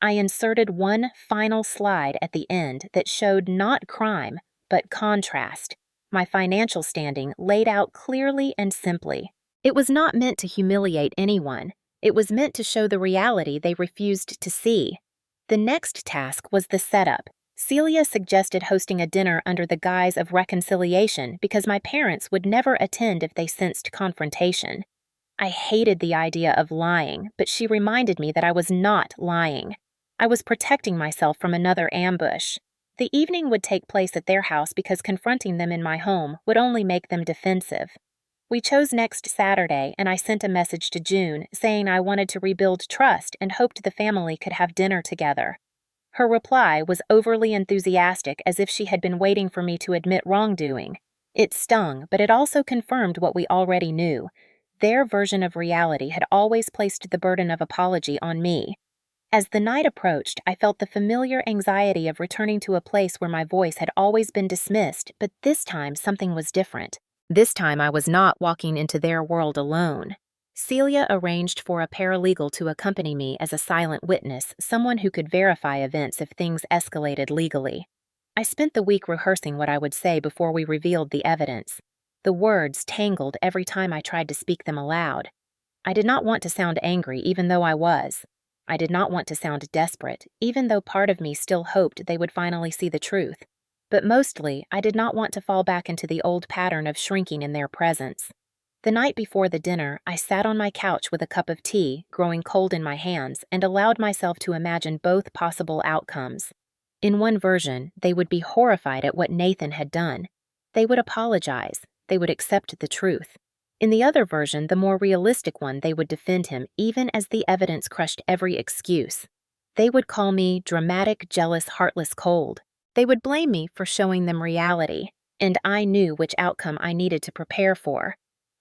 I inserted one final slide at the end that showed not crime, but contrast. My financial standing laid out clearly and simply. It was not meant to humiliate anyone. It was meant to show the reality they refused to see. The next task was the setup. Celia suggested hosting a dinner under the guise of reconciliation because my parents would never attend if they sensed confrontation. I hated the idea of lying, but she reminded me that I was not lying. I was protecting myself from another ambush. The evening would take place at their house because confronting them in my home would only make them defensive. We chose next Saturday, and I sent a message to June saying I wanted to rebuild trust and hoped the family could have dinner together. Her reply was overly enthusiastic, as if she had been waiting for me to admit wrongdoing. It stung, but it also confirmed what we already knew. Their version of reality had always placed the burden of apology on me. As the night approached, I felt the familiar anxiety of returning to a place where my voice had always been dismissed, but this time something was different. This time I was not walking into their world alone. Celia arranged for a paralegal to accompany me as a silent witness, someone who could verify events if things escalated legally. I spent the week rehearsing what I would say before we revealed the evidence. The words tangled every time I tried to speak them aloud. I did not want to sound angry, even though I was. I did not want to sound desperate, even though part of me still hoped they would finally see the truth. But mostly, I did not want to fall back into the old pattern of shrinking in their presence. The night before the dinner, I sat on my couch with a cup of tea, growing cold in my hands, and allowed myself to imagine both possible outcomes. In one version, they would be horrified at what Nathan had done. They would apologize. They would accept the truth. In the other version, the more realistic one, they would defend him even as the evidence crushed every excuse. They would call me dramatic, jealous, heartless, cold. They would blame me for showing them reality, and I knew which outcome I needed to prepare for.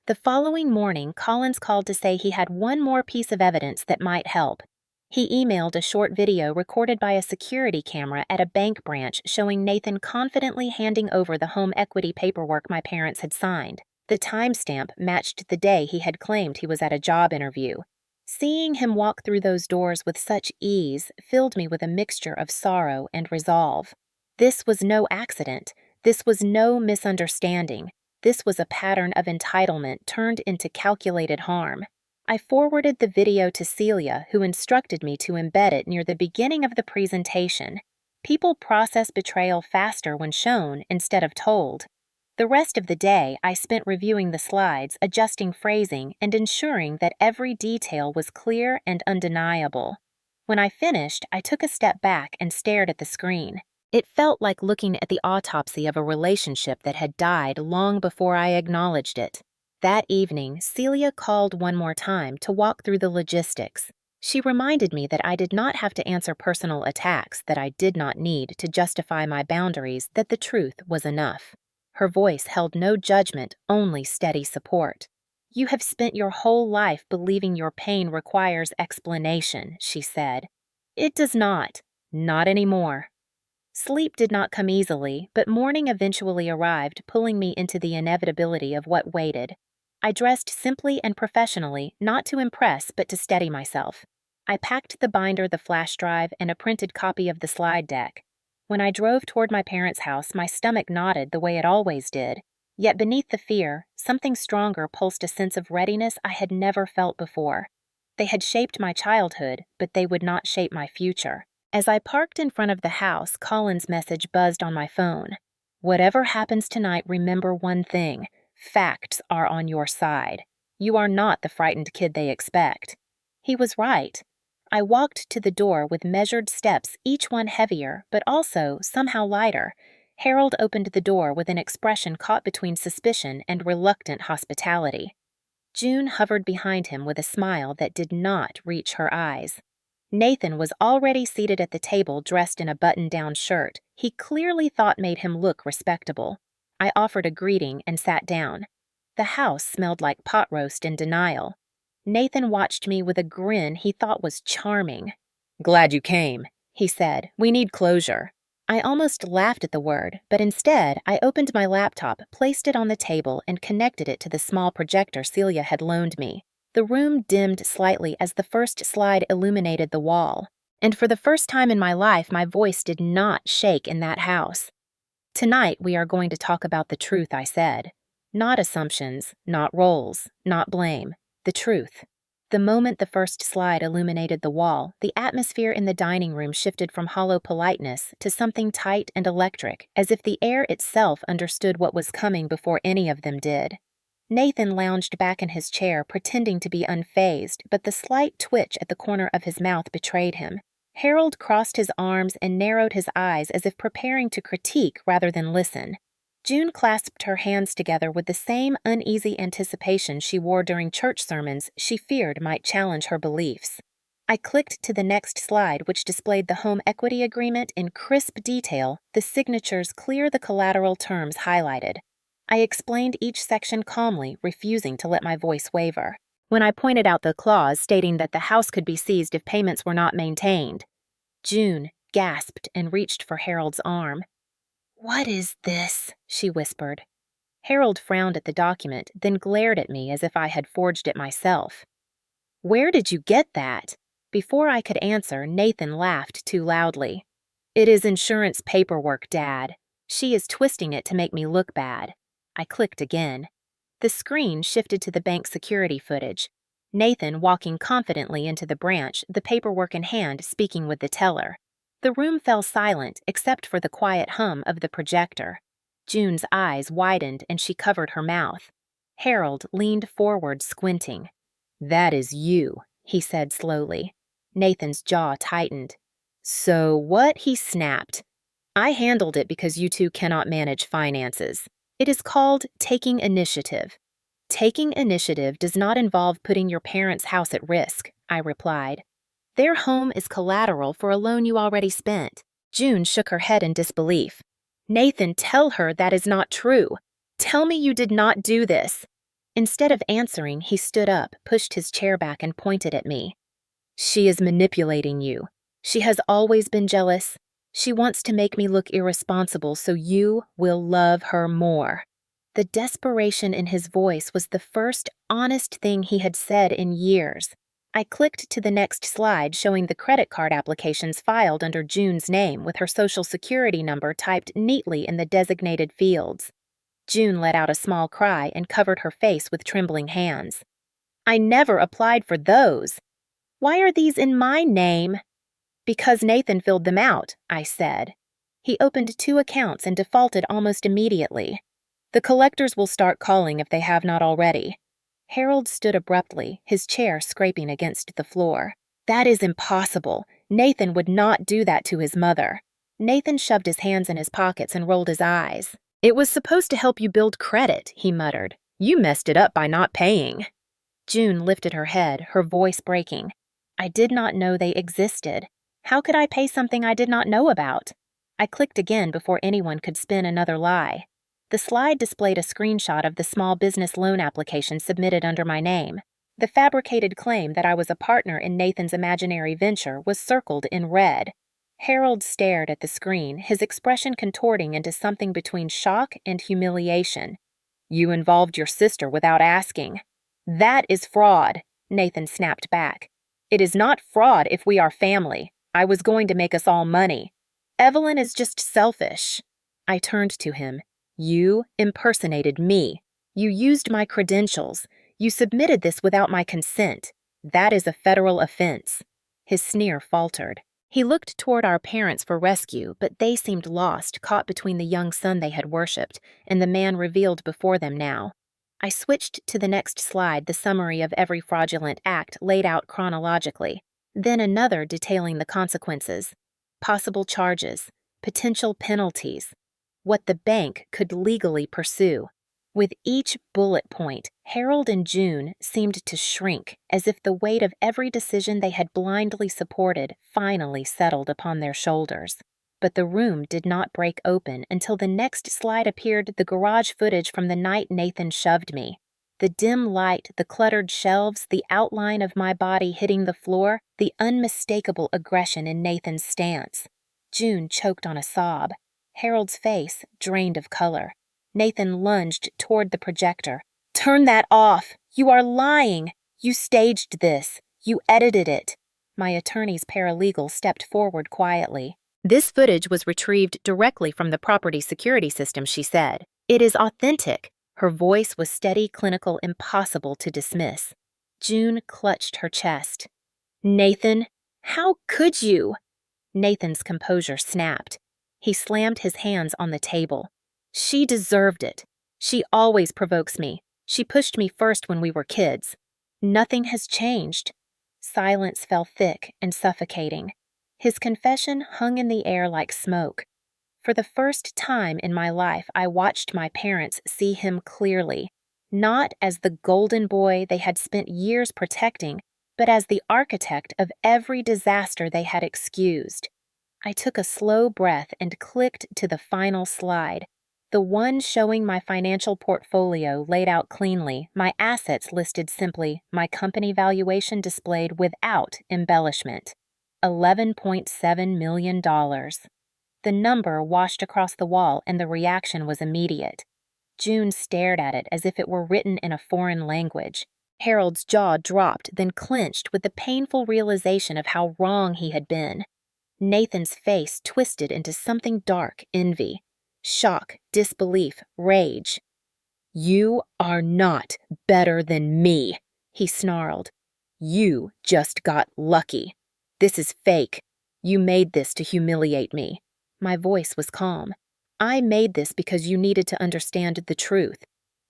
The following morning, Collins called to say he had one more piece of evidence that might help. He emailed a short video recorded by a security camera at a bank branch showing Nathan confidently handing over the home equity paperwork my parents had signed. The timestamp matched the day he had claimed he was at a job interview. Seeing him walk through those doors with such ease filled me with a mixture of sorrow and resolve. This was no accident. This was no misunderstanding. This was a pattern of entitlement turned into calculated harm. I forwarded the video to Celia, who instructed me to embed it near the beginning of the presentation. People process betrayal faster when shown instead of told. The rest of the day, I spent reviewing the slides, adjusting phrasing, and ensuring that every detail was clear and undeniable. When I finished, I took a step back and stared at the screen. It felt like looking at the autopsy of a relationship that had died long before I acknowledged it. That evening, Celia called one more time to walk through the logistics. She reminded me that I did not have to answer personal attacks that I did not need to justify my boundaries, that the truth was enough. Her voice held no judgment, only steady support. "You have spent your whole life believing your pain requires explanation," she said. "It does not. Not anymore." Sleep did not come easily, but morning eventually arrived, pulling me into the inevitability of what waited. I dressed simply and professionally, not to impress but to steady myself. I packed the binder, the flash drive, and a printed copy of the slide deck. When I drove toward my parents' house, my stomach knotted the way it always did. Yet beneath the fear, something stronger pulsed, a sense of readiness I had never felt before. They had shaped my childhood, but they would not shape my future. As I parked in front of the house, Colin's message buzzed on my phone. "Whatever happens tonight, remember one thing. Facts are on your side. You are not the frightened kid they expect." He was right. I walked to the door with measured steps, each one heavier, but also somehow lighter. Harold opened the door with an expression caught between suspicion and reluctant hospitality. June hovered behind him with a smile that did not reach her eyes. Nathan was already seated at the table, dressed in a button-down shirt he clearly thought made him look respectable. I offered a greeting and sat down. The house smelled like pot roast and denial. Nathan watched me with a grin he thought was charming. "Glad you came," he said. "We need closure." I almost laughed at the word, but instead I opened my laptop, placed it on the table, and connected it to the small projector Celia had loaned me. The room dimmed slightly as the first slide illuminated the wall, and for the first time in my life, my voice did not shake in that house. "Tonight we are going to talk about the truth," I said. "Not assumptions, not roles, not blame. The truth." The moment the first slide illuminated the wall, the atmosphere in the dining room shifted from hollow politeness to something tight and electric, as if the air itself understood what was coming before any of them did. Nathan lounged back in his chair, pretending to be unfazed, but the slight twitch at the corner of his mouth betrayed him. Harold crossed his arms and narrowed his eyes as if preparing to critique rather than listen. June clasped her hands together with the same uneasy anticipation she wore during church sermons she feared might challenge her beliefs. I clicked to the next slide, which displayed the home equity agreement in crisp detail, the signatures clear, the collateral terms highlighted. I explained each section calmly, refusing to let my voice waver. When I pointed out the clause stating that the house could be seized if payments were not maintained, June gasped and reached for Harold's arm. "What is this?" she whispered. Harold frowned at the document, then glared at me as if I had forged it myself. "Where did you get that?" Before I could answer, Nathan laughed too loudly. "It is insurance paperwork, Dad. She is twisting it to make me look bad." I clicked again. The screen shifted to the bank security footage. Nathan walking confidently into the branch, the paperwork in hand, speaking with the teller. The room fell silent except for the quiet hum of the projector. June's eyes widened and she covered her mouth. Harold leaned forward, squinting. "That is you," he said slowly. Nathan's jaw tightened. "So what?" he snapped. "I handled it because you two cannot manage finances. It is called taking initiative." "Taking initiative does not involve putting your parents' house at risk," I replied. "Their home is collateral for a loan you already spent." June shook her head in disbelief. "Nathan, tell her that is not true. Tell me you did not do this." Instead of answering, he stood up, pushed his chair back, and pointed at me. "She is manipulating you. She has always been jealous. She wants to make me look irresponsible so you will love her more." The desperation in his voice was the first honest thing he had said in years. I clicked to the next slide showing the credit card applications filed under June's name with her social security number typed neatly in the designated fields. June let out a small cry and covered her face with trembling hands. "I never applied for those. Why are these in my name?" "Because Nathan filled them out," I said. "He opened 2 accounts and defaulted almost immediately. The collectors will start calling if they have not already." Harold stood abruptly, his chair scraping against the floor. "That is impossible. Nathan would not do that to his mother." Nathan shoved his hands in his pockets and rolled his eyes. "It was supposed to help you build credit," he muttered. "You messed it up by not paying." June lifted her head, her voice breaking. "I did not know they existed. How could I pay something I did not know about?" I clicked again before anyone could spin another lie. The slide displayed a screenshot of the small business loan application submitted under my name. The fabricated claim that I was a partner in Nathan's imaginary venture was circled in red. Harold stared at the screen, his expression contorting into something between shock and humiliation. "You involved your sister without asking." "That is fraud," Nathan snapped back. "It is not fraud if we are family. I was going to make us all money. Evelyn is just selfish." I turned to him. "You impersonated me. You used my credentials. You submitted this without my consent. That is a federal offense." His sneer faltered. He looked toward our parents for rescue, but they seemed lost, caught between the young son they had worshipped and the man revealed before them now. I switched to the next slide, the summary of every fraudulent act laid out chronologically, then another detailing the consequences, possible charges, potential penalties, what the bank could legally pursue. With each bullet point, Harold and June seemed to shrink, as if the weight of every decision they had blindly supported finally settled upon their shoulders. But the room did not break open until the next slide appeared the garage footage from the night Nathan shoved me. The dim light, the cluttered shelves, the outline of my body hitting the floor, the unmistakable aggression in Nathan's stance. June choked on a sob. Harold's face drained of color. Nathan lunged toward the projector. "Turn that off! You are lying! You staged this! You edited it!" My attorney's paralegal stepped forward quietly. "This footage was retrieved directly from the property security system," she said. "It is authentic." Her voice was steady, clinical, impossible to dismiss. June clutched her chest. "Nathan, how could you?" Nathan's composure snapped. He slammed his hands on the table. "She deserved it. She always provokes me. She pushed me first when we were kids. Nothing has changed." Silence fell thick and suffocating. His confession hung in the air like smoke. For the first time in my life, I watched my parents see him clearly, not as the golden boy they had spent years protecting, but as the architect of every disaster they had excused. I took a slow breath and clicked to the final slide, the one showing my financial portfolio laid out cleanly, my assets listed simply, my company valuation displayed without embellishment. $11.7 million. The number washed across the wall and the reaction was immediate. June stared at it as if it were written in a foreign language. Harold's jaw dropped, then clenched with the painful realization of how wrong he had been. Nathan's face twisted into something dark, envy, shock, disbelief, rage. "You are not better than me," he snarled. "You just got lucky. This is fake. You made this to humiliate me." My voice was calm. "I made this because you needed to understand the truth.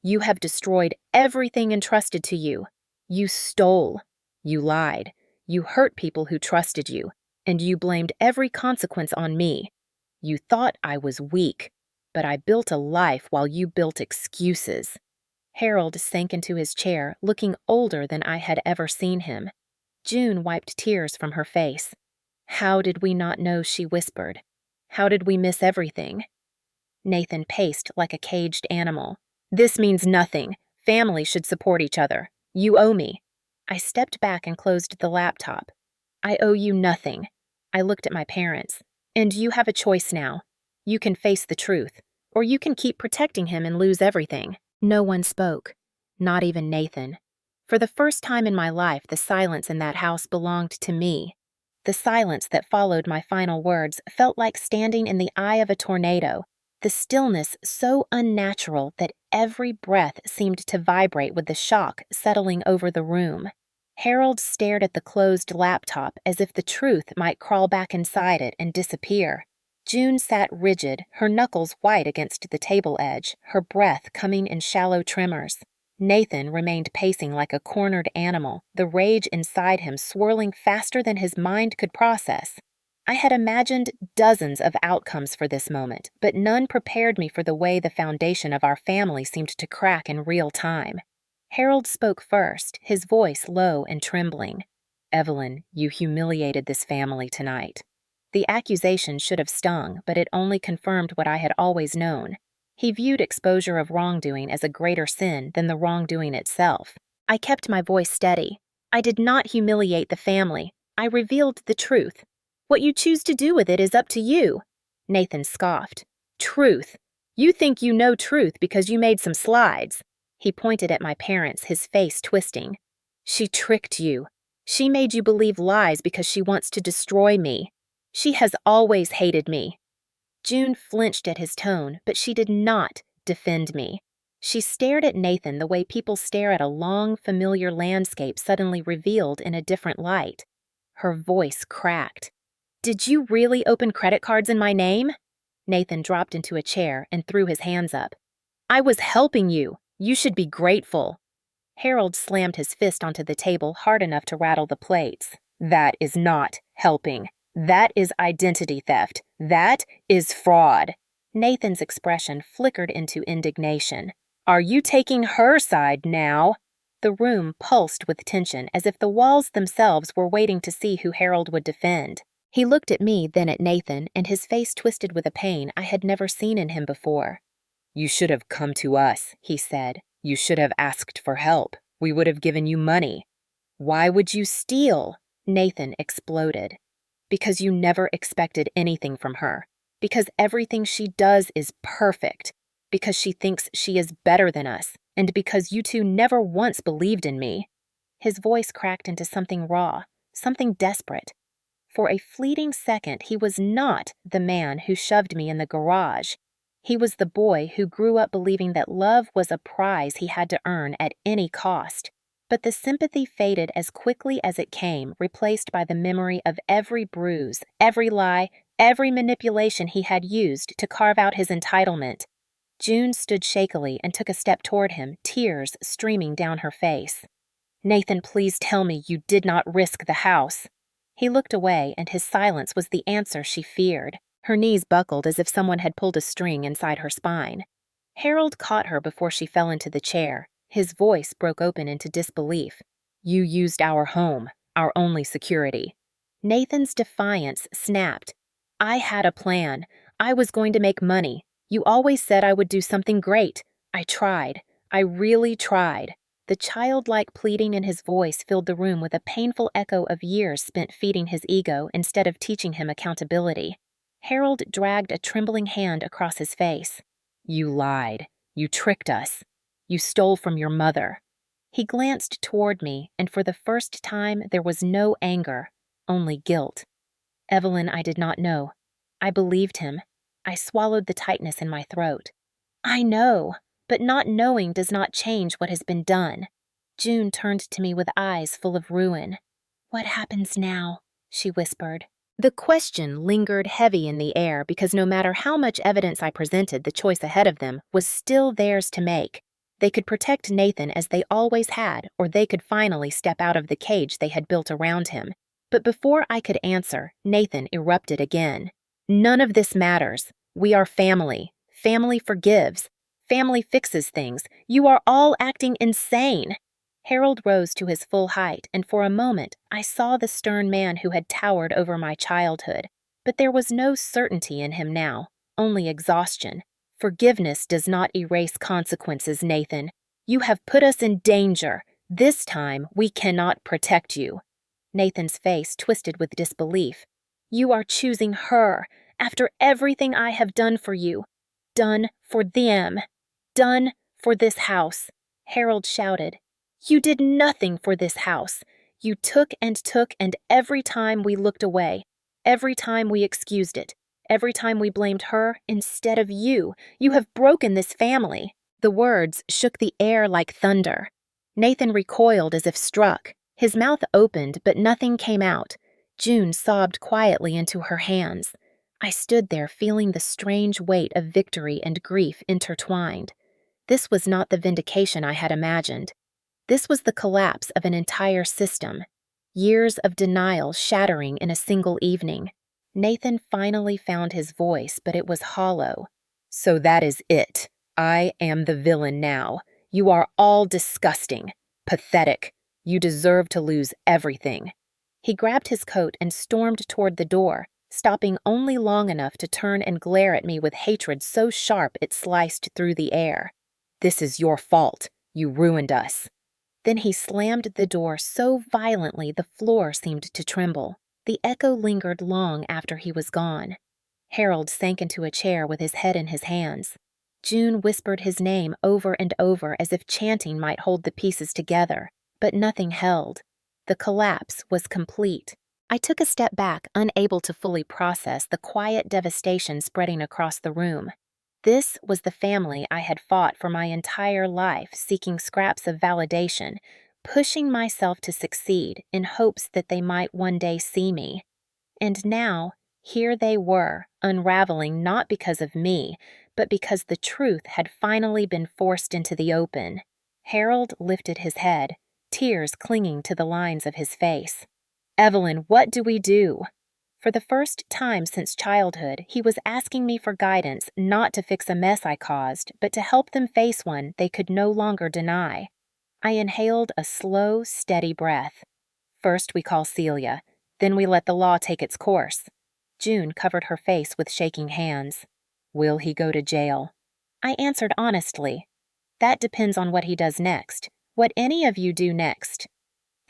You have destroyed everything entrusted to you. You stole. You lied. You hurt people who trusted you, and you blamed every consequence on me. You thought I was weak, but I built a life while you built excuses." Harold sank into his chair, looking older than I had ever seen him. June wiped tears from her face. "How did we not know?" she whispered. "How did we miss everything?" Nathan paced like a caged animal. "This means nothing. Family should support each other. You owe me." I stepped back and closed the laptop. "I owe you nothing." I looked at my parents. "And you have a choice now. You can face the truth, or you can keep protecting him and lose everything." No one spoke, not even Nathan. For the first time in my life, the silence in that house belonged to me. The silence that followed my final words felt like standing in the eye of a tornado, the stillness so unnatural that every breath seemed to vibrate with the shock settling over the room. Harold stared at the closed laptop as if the truth might crawl back inside it and disappear. June sat rigid, her knuckles white against the table edge, her breath coming in shallow tremors. Nathan remained pacing like a cornered animal, the rage inside him swirling faster than his mind could process. I had imagined dozens of outcomes for this moment, but none prepared me for the way the foundation of our family seemed to crack in real time. Harold spoke first, his voice low and trembling. "Evelyn, you humiliated this family tonight." The accusation should have stung, but it only confirmed what I had always known. He viewed exposure of wrongdoing as a greater sin than the wrongdoing itself. I kept my voice steady. "I did not humiliate the family. I revealed the truth. What you choose to do with it is up to you." Nathan scoffed. "Truth. You think you know truth because you made some slides." He pointed at my parents, his face twisting. "She tricked you. She made you believe lies because she wants to destroy me. She has always hated me." June flinched at his tone, but she did not defend me. She stared at Nathan the way people stare at a long, familiar landscape suddenly revealed in a different light. Her voice cracked. "Did you really open credit cards in my name?" Nathan dropped into a chair and threw his hands up. "I was helping you. You should be grateful." Harold slammed his fist onto the table hard enough to rattle the plates. "That is not helping. That is identity theft. That is fraud." Nathan's expression flickered into indignation. "Are you taking her side now?" The room pulsed with tension, as if the walls themselves were waiting to see who Harold would defend. He looked at me, then at Nathan, and his face twisted with a pain I had never seen in him before. "You should have come to us," he said. "You should have asked for help. We would have given you money." "Why would you steal?" Nathan exploded. "Because you never expected anything from her. Because everything she does is perfect. Because she thinks she is better than us. And because you two never once believed in me." His voice cracked into something raw, something desperate. For a fleeting second, he was not the man who shoved me in the garage. He was the boy who grew up believing that love was a prize he had to earn at any cost. But the sympathy faded as quickly as it came, replaced by the memory of every bruise, every lie, every manipulation he had used to carve out his entitlement. June stood shakily and took a step toward him, tears streaming down her face. "Nathan, please tell me you did not risk the house." He looked away, and his silence was the answer she feared. Her knees buckled as if someone had pulled a string inside her spine. Harold caught her before she fell into the chair. His voice broke open into disbelief. "You used our home, our only security." Nathan's defiance snapped. "I had a plan. I was going to make money. You always said I would do something great. I tried. I really tried." The childlike pleading in his voice filled the room with a painful echo of years spent feeding his ego instead of teaching him accountability. Harold dragged a trembling hand across his face. "You lied. You tricked us. You stole from your mother." He glanced toward me, and for the first time there was no anger, only guilt. "Evelyn, I did not know. I believed him." I swallowed the tightness in my throat. "I know. But not knowing does not change what has been done." June turned to me with eyes full of ruin. "What happens now?" she whispered. The question lingered heavy in the air because no matter how much evidence I presented, the choice ahead of them was still theirs to make. They could protect Nathan as they always had, or they could finally step out of the cage they had built around him. But before I could answer, Nathan erupted again. None of this matters. We are family. Family forgives. Family fixes things. You are all acting insane. Harold rose to his full height, and for a moment I saw the stern man who had towered over my childhood. But there was no certainty in him now, only exhaustion. Forgiveness does not erase consequences, Nathan. You have put us in danger. This time we cannot protect you. Nathan's face twisted with disbelief. You are choosing her, after everything I have done for you. Done for them. Done for this house. Harold shouted. You did nothing for this house. You took, and every time we looked away, every time we excused it, every time we blamed her instead of you, you have broken this family. The words shook the air like thunder. Nathan recoiled as if struck. His mouth opened, but nothing came out. June sobbed quietly into her hands. I stood there feeling the strange weight of victory and grief intertwined. This was not the vindication I had imagined. This was the collapse of an entire system. Years of denial shattering in a single evening. Nathan finally found his voice, but it was hollow. So that is it. I am the villain now. You are all disgusting. Pathetic. You deserve to lose everything. He grabbed his coat and stormed toward the door, stopping only long enough to turn and glare at me with hatred so sharp it sliced through the air. This is your fault. You ruined us. Then he slammed the door so violently the floor seemed to tremble. The echo lingered long after he was gone. Harold sank into a chair with his head in his hands. June whispered his name over and over as if chanting might hold the pieces together, but nothing held. The collapse was complete. I took a step back, unable to fully process the quiet devastation spreading across the room. This was the family I had fought for my entire life, seeking scraps of validation, pushing myself to succeed in hopes that they might one day see me. And now, here they were, unraveling not because of me, but because the truth had finally been forced into the open. Harold lifted his head, tears clinging to the lines of his face. Evelyn, what do we do? For the first time since childhood, he was asking me for guidance not to fix a mess I caused, but to help them face one they could no longer deny. I inhaled a slow, steady breath. First we call Celia, then we let the law take its course. June covered her face with shaking hands. Will he go to jail? I answered honestly. That depends on what he does next. What any of you do next.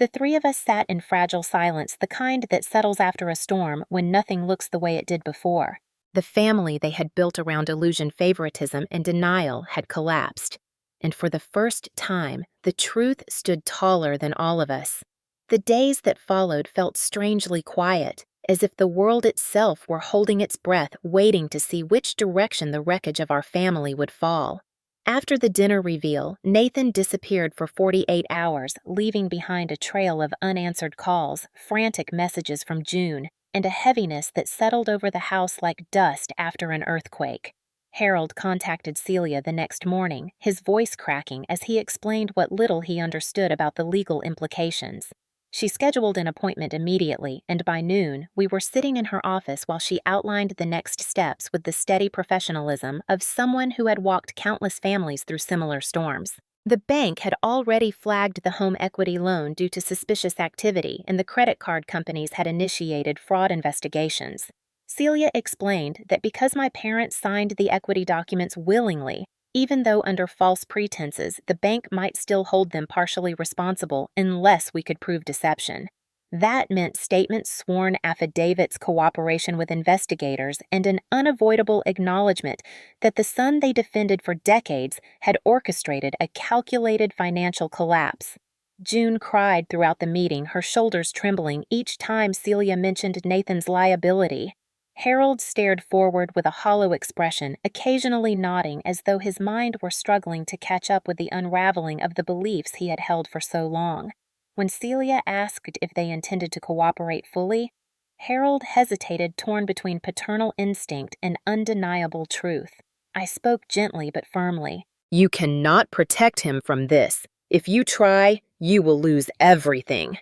The three of us sat in fragile silence, the kind that settles after a storm when nothing looks the way it did before. The family they had built around illusion favoritism and denial had collapsed. And for the first time, the truth stood taller than all of us. The days that followed felt strangely quiet, as if the world itself were holding its breath, waiting to see which direction the wreckage of our family would fall. After the dinner reveal, Nathan disappeared for 48 hours, leaving behind a trail of unanswered calls, frantic messages from June, and a heaviness that settled over the house like dust after an earthquake. Harold contacted Celia the next morning, his voice cracking as he explained what little he understood about the legal implications. She scheduled an appointment immediately, and by noon, we were sitting in her office while she outlined the next steps with the steady professionalism of someone who had walked countless families through similar storms. The bank had already flagged the home equity loan due to suspicious activity, and the credit card companies had initiated fraud investigations. Celia explained that because my parents signed the equity documents willingly, even though under false pretenses, the bank might still hold them partially responsible unless we could prove deception. That meant statements, sworn affidavits, cooperation with investigators, and an unavoidable acknowledgement that the son they defended for decades had orchestrated a calculated financial collapse. June cried throughout the meeting, her shoulders trembling each time Celia mentioned Nathan's liability. Harold stared forward with a hollow expression, occasionally nodding as though his mind were struggling to catch up with the unraveling of the beliefs he had held for so long. When Celia asked if they intended to cooperate fully, Harold hesitated, torn between paternal instinct and undeniable truth. I spoke gently but firmly. You cannot protect him from this. If you try, you will lose everything."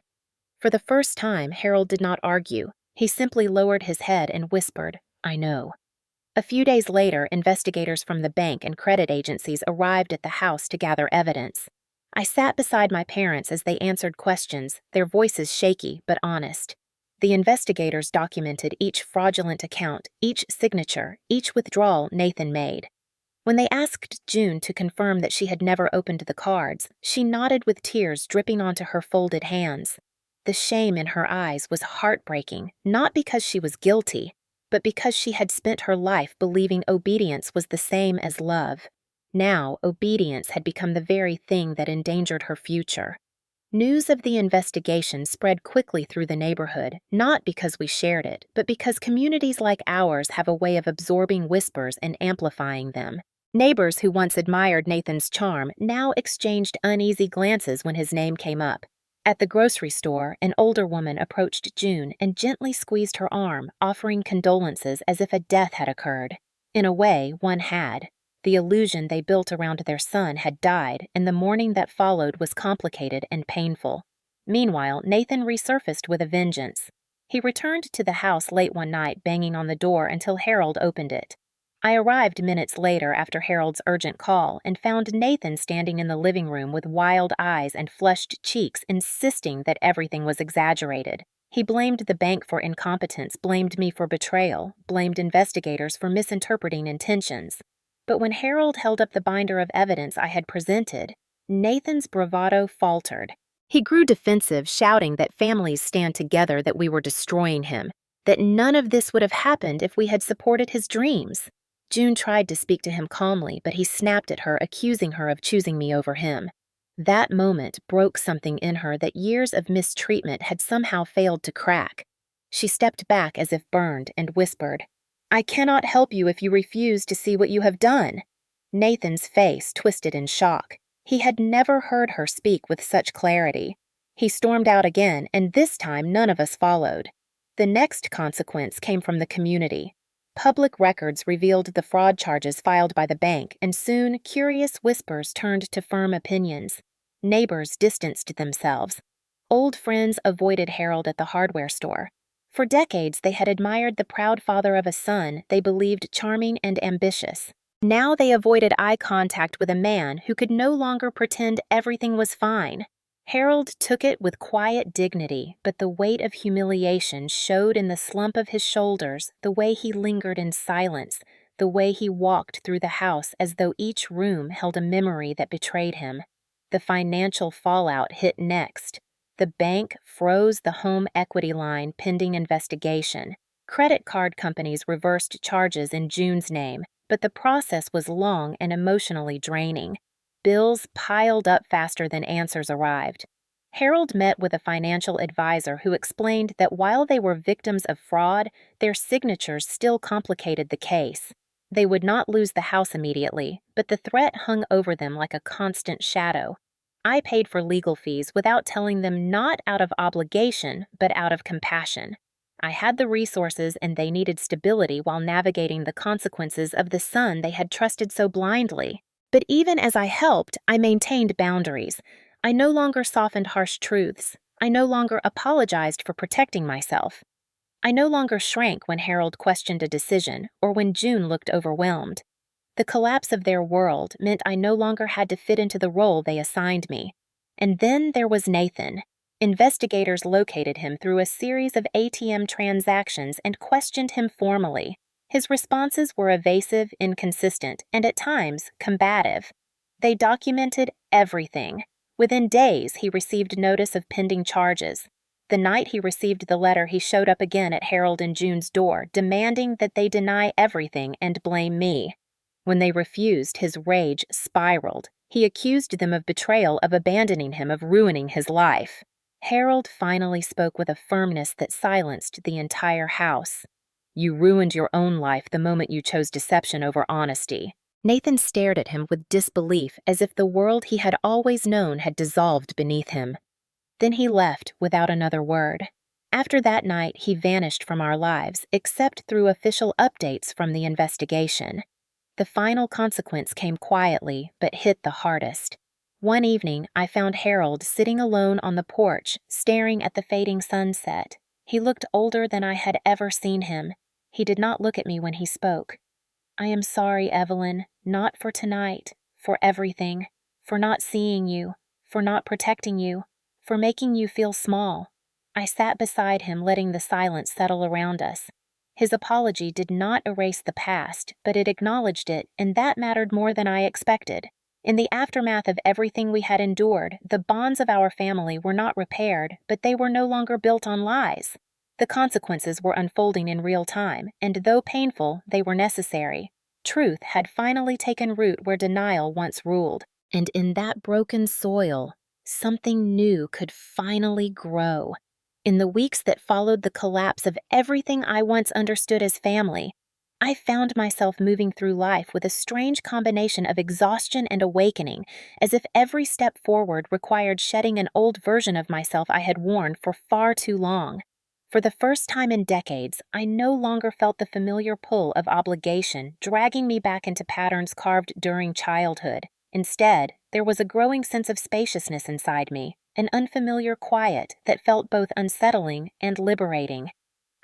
For the first time, Harold did not argue. He simply lowered his head and whispered, "I know." A few days later, investigators from the bank and credit agencies arrived at the house to gather evidence. I sat beside my parents as they answered questions, their voices shaky but honest. The investigators documented each fraudulent account, each signature, each withdrawal Nathan made. When they asked June to confirm that she had never opened the cards, she nodded with tears dripping onto her folded hands. The shame in her eyes was heartbreaking, not because she was guilty, but because she had spent her life believing obedience was the same as love. Now, obedience had become the very thing that endangered her future. News of the investigation spread quickly through the neighborhood, not because we shared it, but because communities like ours have a way of absorbing whispers and amplifying them. Neighbors who once admired Nathan's charm now exchanged uneasy glances when his name came up. At the grocery store, an older woman approached June and gently squeezed her arm, offering condolences as if a death had occurred. In a way, one had. The illusion they built around their son had died, and the mourning that followed was complicated and painful. Meanwhile, Nathan resurfaced with a vengeance. He returned to the house late one night, banging on the door until Harold opened it. I arrived minutes later after Harold's urgent call and found Nathan standing in the living room with wild eyes and flushed cheeks, insisting that everything was exaggerated. He blamed the bank for incompetence, blamed me for betrayal, blamed investigators for misinterpreting intentions. But when Harold held up the binder of evidence I had presented, Nathan's bravado faltered. He grew defensive, shouting that families stand together, that we were destroying him, that none of this would have happened if we had supported his dreams. June tried to speak to him calmly, but he snapped at her, accusing her of choosing me over him. That moment broke something in her that years of mistreatment had somehow failed to crack. She stepped back as if burned and whispered, "I cannot help you if you refuse to see what you have done." Nathan's face twisted in shock. He had never heard her speak with such clarity. He stormed out again, and this time none of us followed. The next consequence came from the community. Public records revealed the fraud charges filed by the bank, and soon curious whispers turned to firm opinions. Neighbors distanced themselves. Old friends avoided Harold at the hardware store. For decades, they had admired the proud father of a son they believed charming and ambitious. Now they avoided eye contact with a man who could no longer pretend everything was fine. Harold took it with quiet dignity, but the weight of humiliation showed in the slump of his shoulders, the way he lingered in silence, the way he walked through the house as though each room held a memory that betrayed him. The financial fallout hit next. The bank froze the home equity line pending investigation. Credit card companies reversed charges in June's name, but the process was long and emotionally draining. Bills piled up faster than answers arrived. Harold met with a financial advisor who explained that while they were victims of fraud, their signatures still complicated the case. They would not lose the house immediately, but the threat hung over them like a constant shadow. I paid for legal fees without telling them, not out of obligation, but out of compassion. I had the resources and they needed stability while navigating the consequences of the son they had trusted so blindly. But even as I helped, I maintained boundaries. I no longer softened harsh truths. I no longer apologized for protecting myself. I no longer shrank when Harold questioned a decision or when June looked overwhelmed. The collapse of their world meant I no longer had to fit into the role they assigned me. And then there was Nathan. Investigators located him through a series of ATM transactions and questioned him formally. His responses were evasive, inconsistent, and at times combative. They documented everything. Within days, he received notice of pending charges. The night he received the letter, he showed up again at Harold and June's door, demanding that they deny everything and blame me. When they refused, his rage spiraled. He accused them of betrayal, of abandoning him, of ruining his life. Harold finally spoke with a firmness that silenced the entire house. "You ruined your own life the moment you chose deception over honesty." Nathan stared at him with disbelief, as if the world he had always known had dissolved beneath him. Then he left without another word. After that night, he vanished from our lives, except through official updates from the investigation. The final consequence came quietly, but hit the hardest. One evening, I found Harold sitting alone on the porch, staring at the fading sunset. He looked older than I had ever seen him. He did not look at me when he spoke. "I am sorry, Evelyn, not for tonight, for everything, for not seeing you, for not protecting you, for making you feel small." I sat beside him, letting the silence settle around us. His apology did not erase the past, but it acknowledged it, and that mattered more than I expected. In the aftermath of everything we had endured, the bonds of our family were not repaired, but they were no longer built on lies. The consequences were unfolding in real time, and though painful, they were necessary. Truth had finally taken root where denial once ruled, and in that broken soil, something new could finally grow. In the weeks that followed the collapse of everything I once understood as family, I found myself moving through life with a strange combination of exhaustion and awakening, as if every step forward required shedding an old version of myself I had worn for far too long. For the first time in decades, I no longer felt the familiar pull of obligation dragging me back into patterns carved during childhood. Instead, there was a growing sense of spaciousness inside me, an unfamiliar quiet that felt both unsettling and liberating.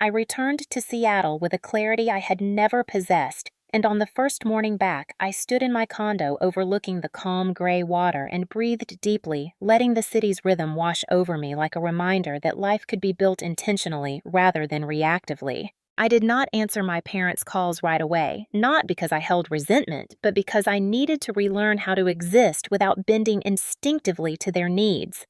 I returned to Seattle with a clarity I had never possessed, and on the first morning back, I stood in my condo overlooking the calm gray water and breathed deeply, letting the city's rhythm wash over me like a reminder that life could be built intentionally rather than reactively. I did not answer my parents' calls right away, not because I held resentment, but because I needed to relearn how to exist without bending instinctively to their needs.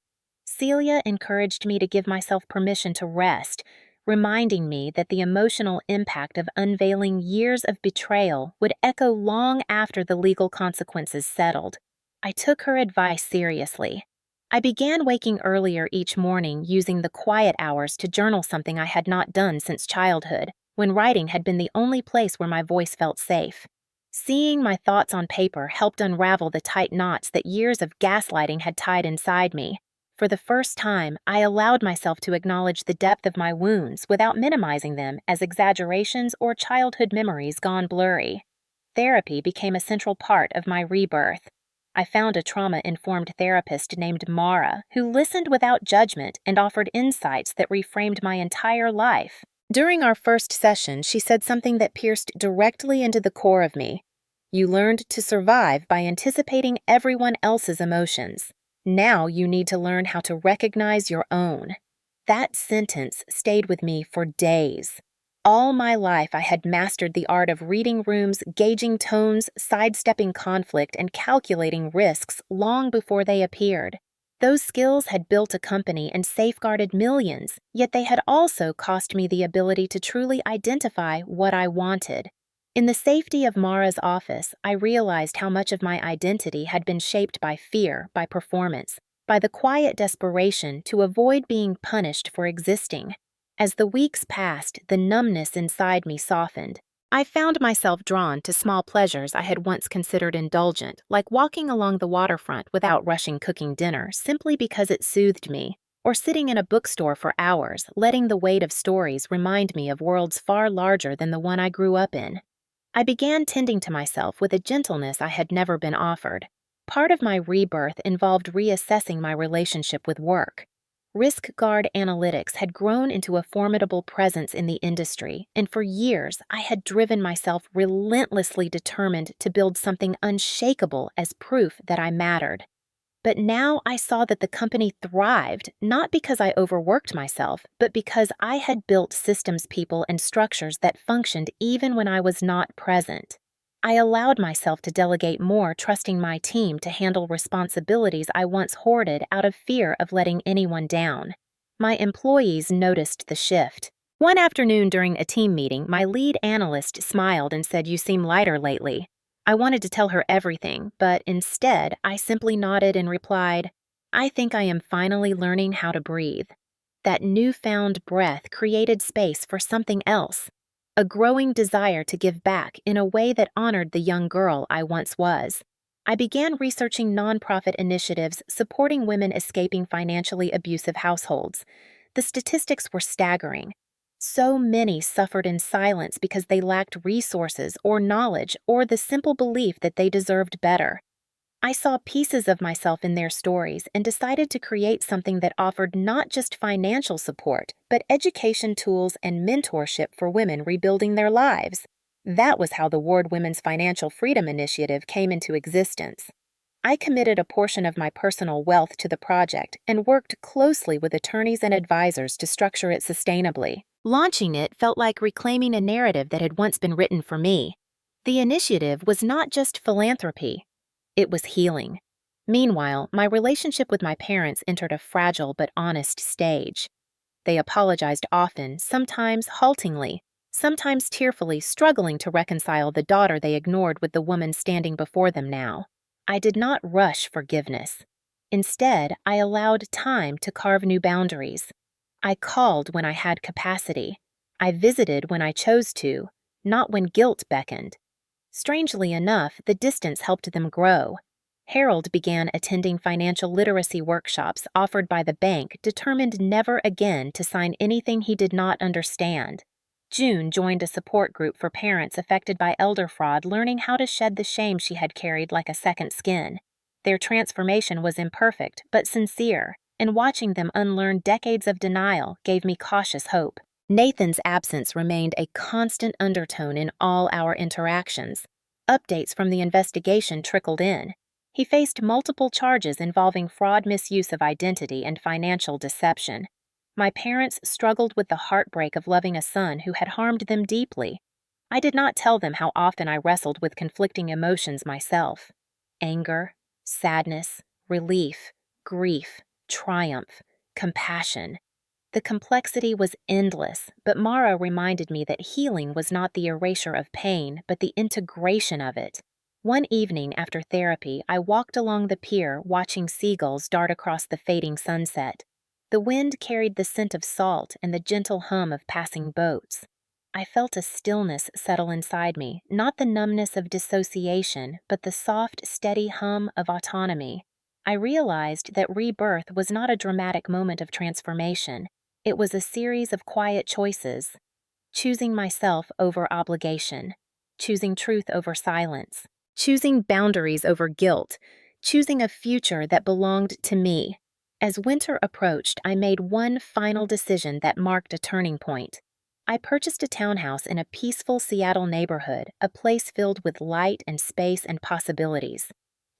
Celia encouraged me to give myself permission to rest, reminding me that the emotional impact of unveiling years of betrayal would echo long after the legal consequences settled. I took her advice seriously. I began waking earlier each morning, using the quiet hours to journal something I had not done since childhood, when writing had been the only place where my voice felt safe. Seeing my thoughts on paper helped unravel the tight knots that years of gaslighting had tied inside me. For the first time, I allowed myself to acknowledge the depth of my wounds without minimizing them as exaggerations or childhood memories gone blurry. Therapy became a central part of my rebirth. I found a trauma-informed therapist named Mara who listened without judgment and offered insights that reframed my entire life. During our first session, she said something that pierced directly into the core of me. "You learned to survive by anticipating everyone else's emotions. Now you need to learn how to recognize your own." That sentence stayed with me for days. All my life, I had mastered the art of reading rooms, gauging tones, sidestepping conflict, and calculating risks long before they appeared. Those skills had built a company and safeguarded millions, yet they had also cost me the ability to truly identify what I wanted. In the safety of Mara's office, I realized how much of my identity had been shaped by fear, by performance, by the quiet desperation to avoid being punished for existing. As the weeks passed, the numbness inside me softened. I found myself drawn to small pleasures I had once considered indulgent, like walking along the waterfront without rushing cooking dinner simply because it soothed me, or sitting in a bookstore for hours, letting the weight of stories remind me of worlds far larger than the one I grew up in. I began tending to myself with a gentleness I had never been offered. Part of my rebirth involved reassessing my relationship with work. RiskGuard Analytics had grown into a formidable presence in the industry, and for years I had driven myself relentlessly determined to build something unshakable as proof that I mattered. But now I saw that the company thrived, not because I overworked myself, but because I had built systems, people, and structures that functioned even when I was not present. I allowed myself to delegate more, trusting my team to handle responsibilities I once hoarded out of fear of letting anyone down. My employees noticed the shift. One afternoon during a team meeting, my lead analyst smiled and said, "You seem lighter lately." I wanted to tell her everything, but instead, I simply nodded and replied, "I think I am finally learning how to breathe." That newfound breath created space for something else, a growing desire to give back in a way that honored the young girl I once was. I began researching nonprofit initiatives supporting women escaping financially abusive households. The statistics were staggering. So many suffered in silence because they lacked resources or knowledge or the simple belief that they deserved better. I saw pieces of myself in their stories and decided to create something that offered not just financial support, but education tools and mentorship for women rebuilding their lives. That was how the Ward Women's Financial Freedom Initiative came into existence. I committed a portion of my personal wealth to the project and worked closely with attorneys and advisors to structure it sustainably. Launching it felt like reclaiming a narrative that had once been written for me. The initiative was not just philanthropy, it was healing. Meanwhile, my relationship with my parents entered a fragile but honest stage. They apologized often, sometimes haltingly, sometimes tearfully, struggling to reconcile the daughter they ignored with the woman standing before them now. I did not rush forgiveness. Instead, I allowed time to carve new boundaries. I called when I had capacity. I visited when I chose to, not when guilt beckoned. Strangely enough, the distance helped them grow. Harold began attending financial literacy workshops offered by the bank, determined never again to sign anything he did not understand. June joined a support group for parents affected by elder fraud, learning how to shed the shame she had carried like a second skin. Their transformation was imperfect, but sincere, and watching them unlearn decades of denial gave me cautious hope. Nathan's absence remained a constant undertone in all our interactions. Updates from the investigation trickled in. He faced multiple charges involving fraud, misuse of identity, and financial deception. My parents struggled with the heartbreak of loving a son who had harmed them deeply. I did not tell them how often I wrestled with conflicting emotions myself. Anger, sadness, relief, grief, triumph, compassion. The complexity was endless, but Mara reminded me that healing was not the erasure of pain, but the integration of it. One evening after therapy, I walked along the pier watching seagulls dart across the fading sunset. The wind carried the scent of salt and the gentle hum of passing boats. I felt a stillness settle inside me, not the numbness of dissociation, but the soft, steady hum of autonomy. I realized that rebirth was not a dramatic moment of transformation. It was a series of quiet choices, choosing myself over obligation, choosing truth over silence, choosing boundaries over guilt, choosing a future that belonged to me. As winter approached, I made one final decision that marked a turning point. I purchased a townhouse in a peaceful Seattle neighborhood, a place filled with light and space and possibilities.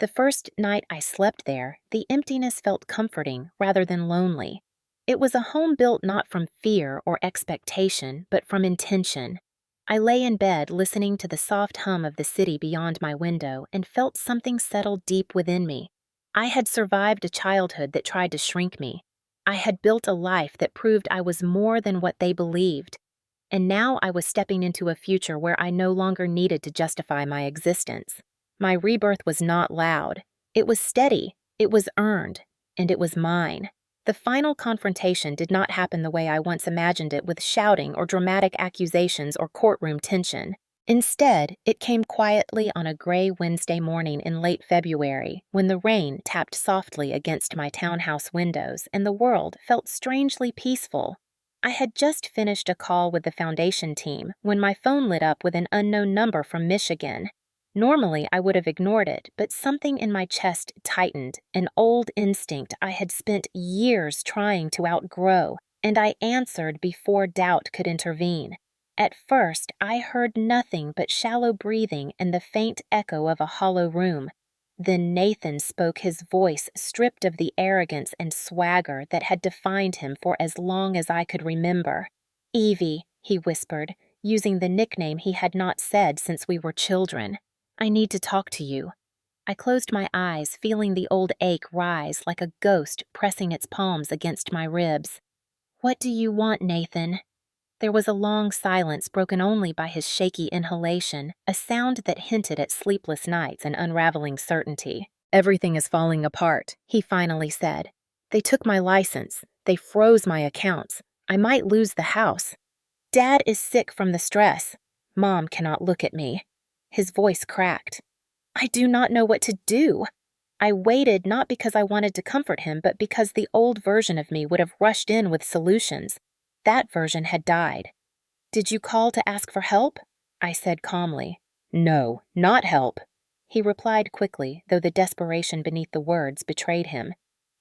The first night I slept there, the emptiness felt comforting rather than lonely. It was a home built not from fear or expectation, but from intention. I lay in bed listening to the soft hum of the city beyond my window and felt something settle deep within me. I had survived a childhood that tried to shrink me. I had built a life that proved I was more than what they believed. And now I was stepping into a future where I no longer needed to justify my existence. My rebirth was not loud. It was steady, it was earned, and it was mine. The final confrontation did not happen the way I once imagined it, with shouting or dramatic accusations or courtroom tension. Instead, it came quietly on a gray Wednesday morning in late February, when the rain tapped softly against my townhouse windows and the world felt strangely peaceful. I had just finished a call with the foundation team when my phone lit up with an unknown number from Michigan. Normally, I would have ignored it, but something in my chest tightened, an old instinct I had spent years trying to outgrow, and I answered before doubt could intervene. At first, I heard nothing but shallow breathing and the faint echo of a hollow room. Then Nathan spoke, his voice stripped of the arrogance and swagger that had defined him for as long as I could remember. "Evie," he whispered, using the nickname he had not said since we were children. "I need to talk to you." I closed my eyes, feeling the old ache rise like a ghost pressing its palms against my ribs. "What do you want, Nathan?" There was a long silence broken only by his shaky inhalation, a sound that hinted at sleepless nights and unraveling certainty. "Everything is falling apart," he finally said. "They took my license. They froze my accounts. I might lose the house. Dad is sick from the stress. Mom cannot look at me." His voice cracked. "I do not know what to do." I waited not because I wanted to comfort him, but because the old version of me would have rushed in with solutions. That version had died. "Did you call to ask for help?" I said calmly. "No, not help." He replied quickly, though the desperation beneath the words betrayed him.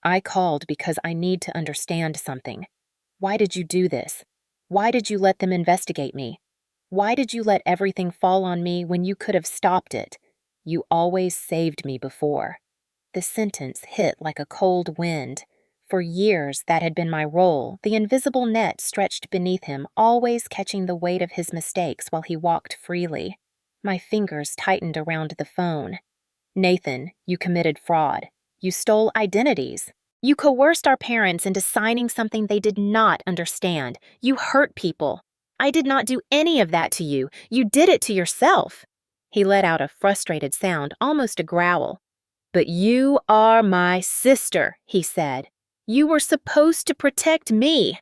"I called because I need to understand something. Why did you do this? Why did you let them investigate me? Why did you let everything fall on me when you could have stopped it? You always saved me before." The sentence hit like a cold wind. For years, that had been my role, the invisible net stretched beneath him, always catching the weight of his mistakes while he walked freely. My fingers tightened around the phone. "Nathan, you committed fraud. You stole identities. You coerced our parents into signing something they did not understand. You hurt people. I did not do any of that to you. You did it to yourself." He let out a frustrated sound, almost a growl. "But you are my sister," he said. "You were supposed to protect me."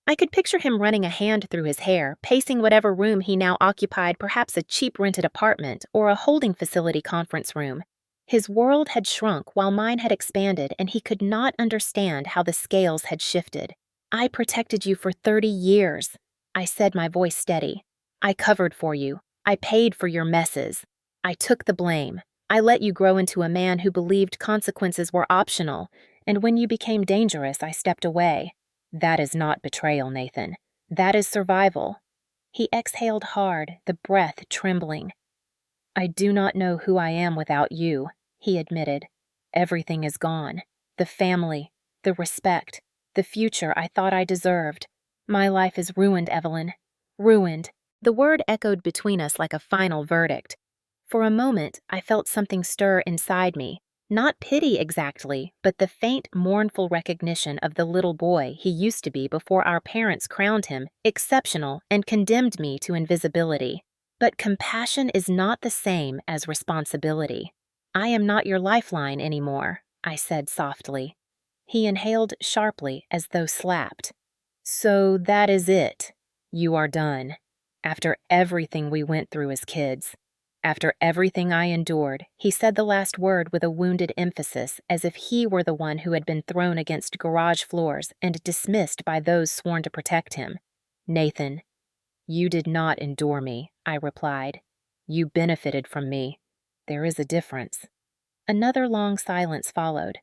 I could picture him running a hand through his hair, pacing whatever room he now occupied, perhaps a cheap rented apartment or a holding facility conference room. His world had shrunk while mine had expanded, and he could not understand how the scales had shifted. "I protected you for 30 years. I said, my voice steady. "I covered for you. I paid for your messes. I took the blame. I let you grow into a man who believed consequences were optional, and when you became dangerous, I stepped away. That is not betrayal, Nathan. That is survival." He exhaled hard, the breath trembling. "I do not know who I am without you," he admitted. "Everything is gone. The family, the respect, the future I thought I deserved. My life is ruined, Evelyn. Ruined." The word echoed between us like a final verdict. For a moment, I felt something stir inside me. Not pity exactly, but the faint, mournful recognition of the little boy he used to be before our parents crowned him exceptional and condemned me to invisibility. But compassion is not the same as responsibility. "I am not your lifeline anymore," I said softly. He inhaled sharply as though slapped. "So that is it. You are done. After everything we went through as kids. After everything I endured," he said the last word with a wounded emphasis, as if he were the one who had been thrown against garage floors and dismissed by those sworn to protect him. "Nathan, you did not endure me," I replied. "You benefited from me. There is a difference." Another long silence followed.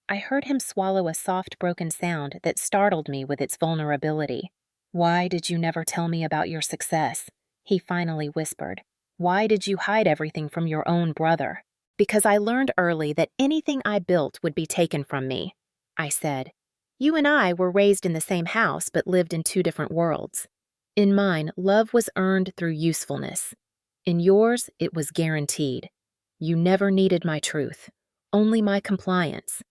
I heard him swallow a soft, broken sound that startled me with its vulnerability. "Why did you never tell me about your success?" he finally whispered. "Why did you hide everything from your own brother?" "Because I learned early that anything I built would be taken from me," I said. "You and I were raised in the same house but lived in two different worlds. In mine, love was earned through usefulness. In yours, it was guaranteed. You never needed my truth, only my compliance."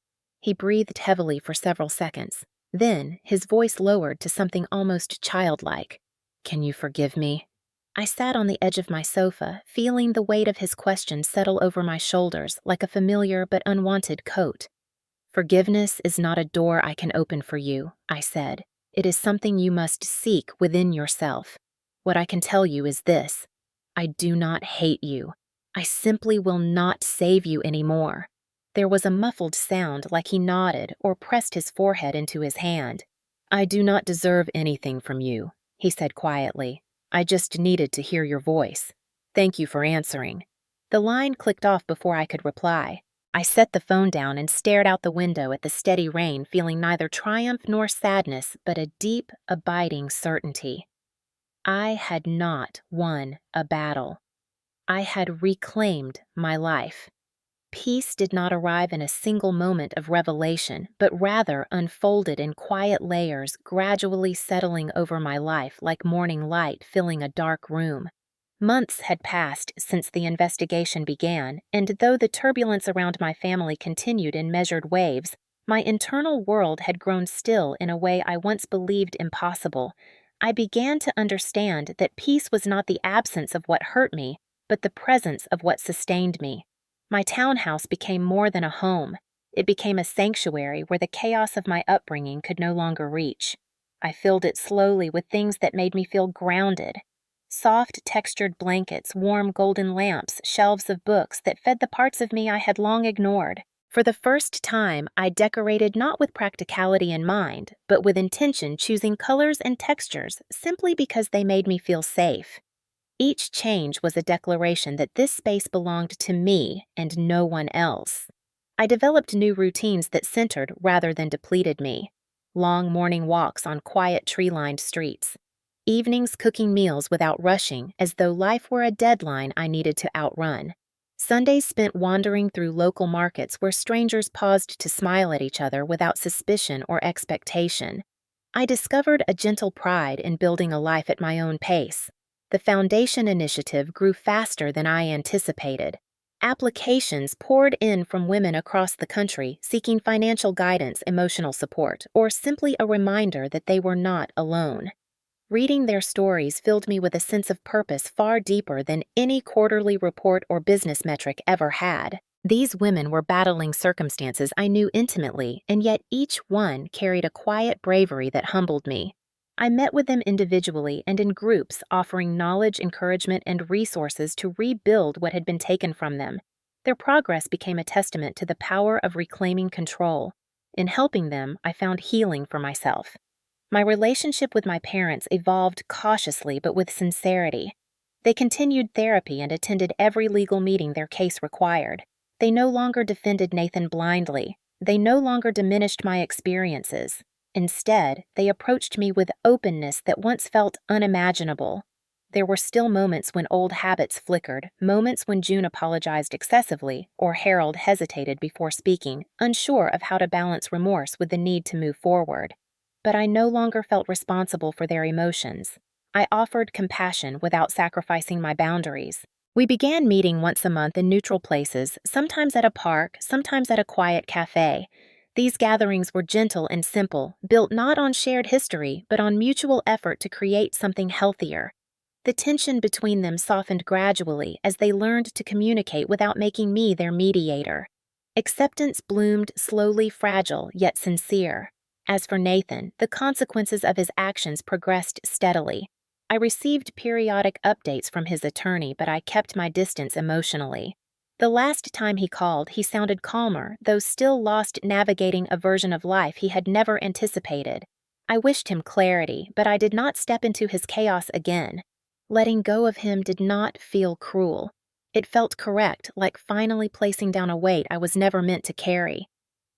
He breathed heavily for several seconds. Then, his voice lowered to something almost childlike. "Can you forgive me?" I sat on the edge of my sofa, feeling the weight of his question settle over my shoulders like a familiar but unwanted coat. "Forgiveness is not a door I can open for you," I said. "It is something you must seek within yourself. What I can tell you is this. I do not hate you. I simply will not save you anymore." There was a muffled sound like he nodded or pressed his forehead into his hand. "I do not deserve anything from you," he said quietly. "I just needed to hear your voice. Thank you for answering." The line clicked off before I could reply. I set the phone down and stared out the window at the steady rain, feeling neither triumph nor sadness, but a deep, abiding certainty. I had not won a battle. I had reclaimed my life. Peace did not arrive in a single moment of revelation, but rather unfolded in quiet layers, gradually settling over my life like morning light filling a dark room. Months had passed since the investigation began, and though the turbulence around my family continued in measured waves, my internal world had grown still in a way I once believed impossible. I began to understand that peace was not the absence of what hurt me, but the presence of what sustained me. My townhouse became more than a home. It became a sanctuary where the chaos of my upbringing could no longer reach. I filled it slowly with things that made me feel grounded. Soft, textured blankets, warm golden lamps, shelves of books that fed the parts of me I had long ignored. For the first time, I decorated not with practicality in mind, but with intention, choosing colors and textures simply because they made me feel safe. Each change was a declaration that this space belonged to me and no one else. I developed new routines that centered rather than depleted me. Long morning walks on quiet tree-lined streets. Evenings cooking meals without rushing, as though life were a deadline I needed to outrun. Sundays spent wandering through local markets where strangers paused to smile at each other without suspicion or expectation. I discovered a gentle pride in building a life at my own pace. The Foundation initiative grew faster than I anticipated. Applications poured in from women across the country seeking financial guidance, emotional support, or simply a reminder that they were not alone. Reading their stories filled me with a sense of purpose far deeper than any quarterly report or business metric ever had. These women were battling circumstances I knew intimately, and yet each one carried a quiet bravery that humbled me. I met with them individually and in groups, offering knowledge, encouragement, and resources to rebuild what had been taken from them. Their progress became a testament to the power of reclaiming control. In helping them, I found healing for myself. My relationship with my parents evolved cautiously but with sincerity. They continued therapy and attended every legal meeting their case required. They no longer defended Nathan blindly. They no longer diminished my experiences. Instead, they approached me with openness that once felt unimaginable. There were still moments when old habits flickered, moments when June apologized excessively or Harold hesitated before speaking, unsure of how to balance remorse with the need to move forward. But I no longer felt responsible for their emotions. I offered compassion without sacrificing my boundaries. We began meeting once a month in neutral places, sometimes at a park, sometimes at a quiet cafe. These gatherings were gentle and simple, built not on shared history, but on mutual effort to create something healthier. The tension between them softened gradually as they learned to communicate without making me their mediator. Acceptance bloomed slowly, fragile yet sincere. As for Nathan, the consequences of his actions progressed steadily. I received periodic updates from his attorney, but I kept my distance emotionally. The last time he called, he sounded calmer, though still lost navigating a version of life he had never anticipated. I wished him clarity, but I did not step into his chaos again. Letting go of him did not feel cruel. It felt correct, like finally placing down a weight I was never meant to carry.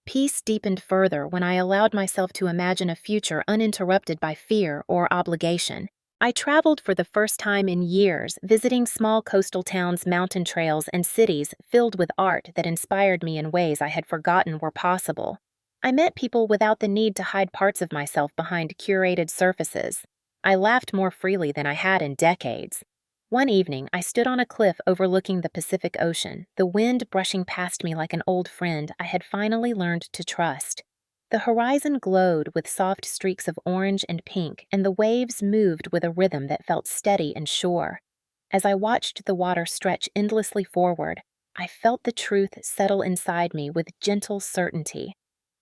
Peace deepened further when I allowed myself to imagine a future uninterrupted by fear or obligation. I traveled for the first time in years, visiting small coastal towns, mountain trails, and cities filled with art that inspired me in ways I had forgotten were possible. I met people without the need to hide parts of myself behind curated surfaces. I laughed more freely than I had in decades. One evening, I stood on a cliff overlooking the Pacific Ocean, the wind brushing past me like an old friend I had finally learned to trust. The horizon glowed with soft streaks of orange and pink, and the waves moved with a rhythm that felt steady and sure. As I watched the water stretch endlessly forward, I felt the truth settle inside me with gentle certainty.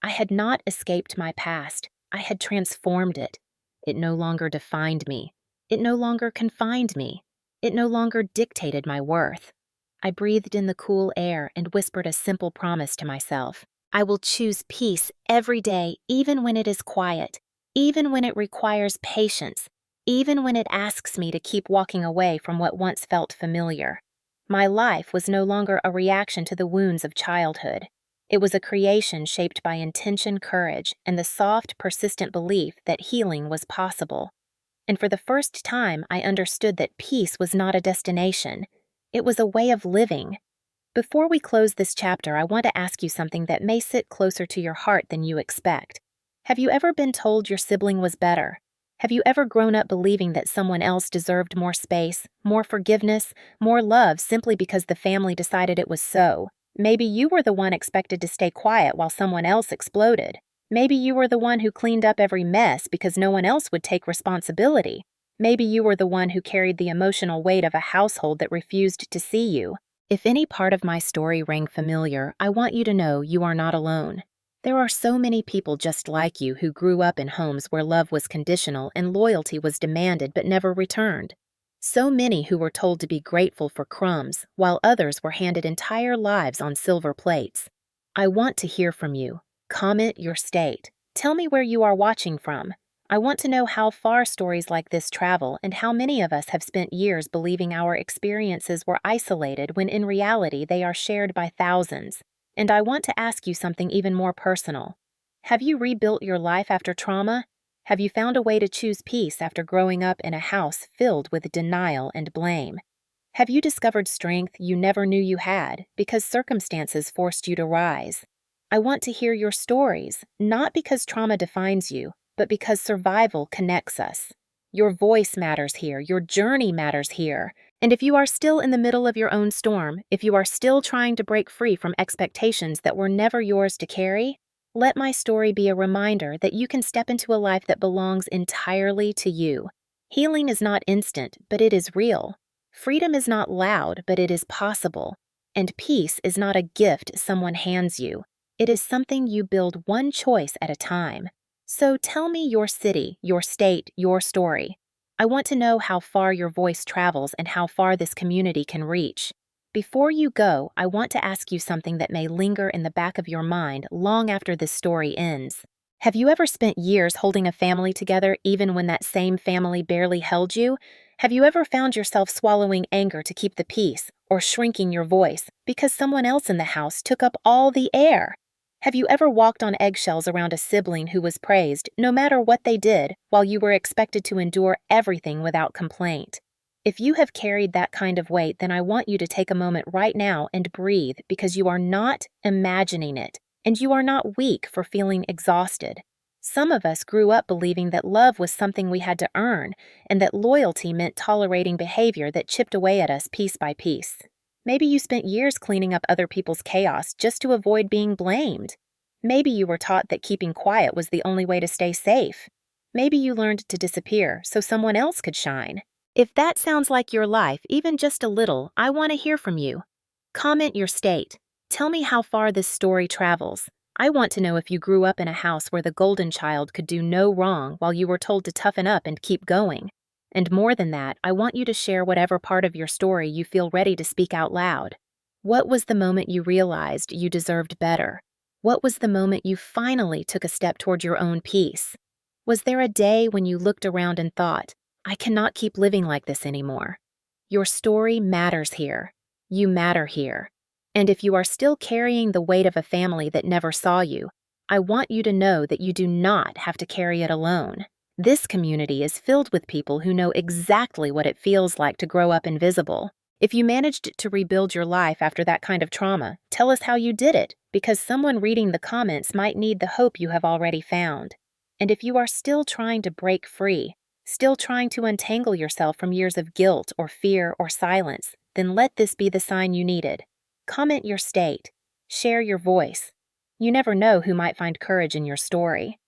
I had not escaped my past. I had transformed it. It no longer defined me. It no longer confined me. It no longer dictated my worth. I breathed in the cool air and whispered a simple promise to myself. I will choose peace every day, even when it is quiet, even when it requires patience, even when it asks me to keep walking away from what once felt familiar. My life was no longer a reaction to the wounds of childhood. It was a creation shaped by intention, courage, and the soft, persistent belief that healing was possible. And for the first time, I understood that peace was not a destination. It was a way of living. Before we close this chapter, I want to ask you something that may sit closer to your heart than you expect. Have you ever been told your sibling was better? Have you ever grown up believing that someone else deserved more space, more forgiveness, more love simply because the family decided it was so? Maybe you were the one expected to stay quiet while someone else exploded. Maybe you were the one who cleaned up every mess because no one else would take responsibility. Maybe you were the one who carried the emotional weight of a household that refused to see you. If any part of my story rang familiar, I want you to know you are not alone. There are so many people just like you who grew up in homes where love was conditional and loyalty was demanded but never returned. So many who were told to be grateful for crumbs, while others were handed entire lives on silver plates. I want to hear from you. Comment your state. Tell me where you are watching from. I want to know how far stories like this travel and how many of us have spent years believing our experiences were isolated when in reality they are shared by thousands. And I want to ask you something even more personal. Have you rebuilt your life after trauma? Have you found a way to choose peace after growing up in a house filled with denial and blame? Have you discovered strength you never knew you had because circumstances forced you to rise? I want to hear your stories, not because trauma defines you, but because survival connects us. Your voice matters here, your journey matters here. And if you are still in the middle of your own storm, if you are still trying to break free from expectations that were never yours to carry, let my story be a reminder that you can step into a life that belongs entirely to you. Healing is not instant, but it is real. Freedom is not loud, but it is possible. And peace is not a gift someone hands you. It is something you build one choice at a time. So tell me your city, your state, your story. I want to know how far your voice travels and how far this community can reach. Before you go, I want to ask you something that may linger in the back of your mind long after this story ends. Have you ever spent years holding a family together even when that same family barely held you? Have you ever found yourself swallowing anger to keep the peace or shrinking your voice because someone else in the house took up all the air? Have you ever walked on eggshells around a sibling who was praised, no matter what they did, while you were expected to endure everything without complaint? If you have carried that kind of weight, then I want you to take a moment right now and breathe because you are not imagining it, and you are not weak for feeling exhausted. Some of us grew up believing that love was something we had to earn, and that loyalty meant tolerating behavior that chipped away at us piece by piece. Maybe you spent years cleaning up other people's chaos just to avoid being blamed. Maybe you were taught that keeping quiet was the only way to stay safe. Maybe you learned to disappear so someone else could shine. If that sounds like your life, even just a little, I want to hear from you. Comment your state. Tell me how far this story travels. I want to know if you grew up in a house where the golden child could do no wrong while you were told to toughen up and keep going. And more than that, I want you to share whatever part of your story you feel ready to speak out loud. What was the moment you realized you deserved better? What was the moment you finally took a step toward your own peace? Was there a day when you looked around and thought, I cannot keep living like this anymore? Your story matters here. You matter here. And if you are still carrying the weight of a family that never saw you, I want you to know that you do not have to carry it alone. This community is filled with people who know exactly what it feels like to grow up invisible. If you managed to rebuild your life after that kind of trauma, tell us how you did it, because someone reading the comments might need the hope you have already found. And if you are still trying to break free, still trying to untangle yourself from years of guilt or fear or silence, then let this be the sign you needed. Comment your state. Share your voice. You never know who might find courage in your story.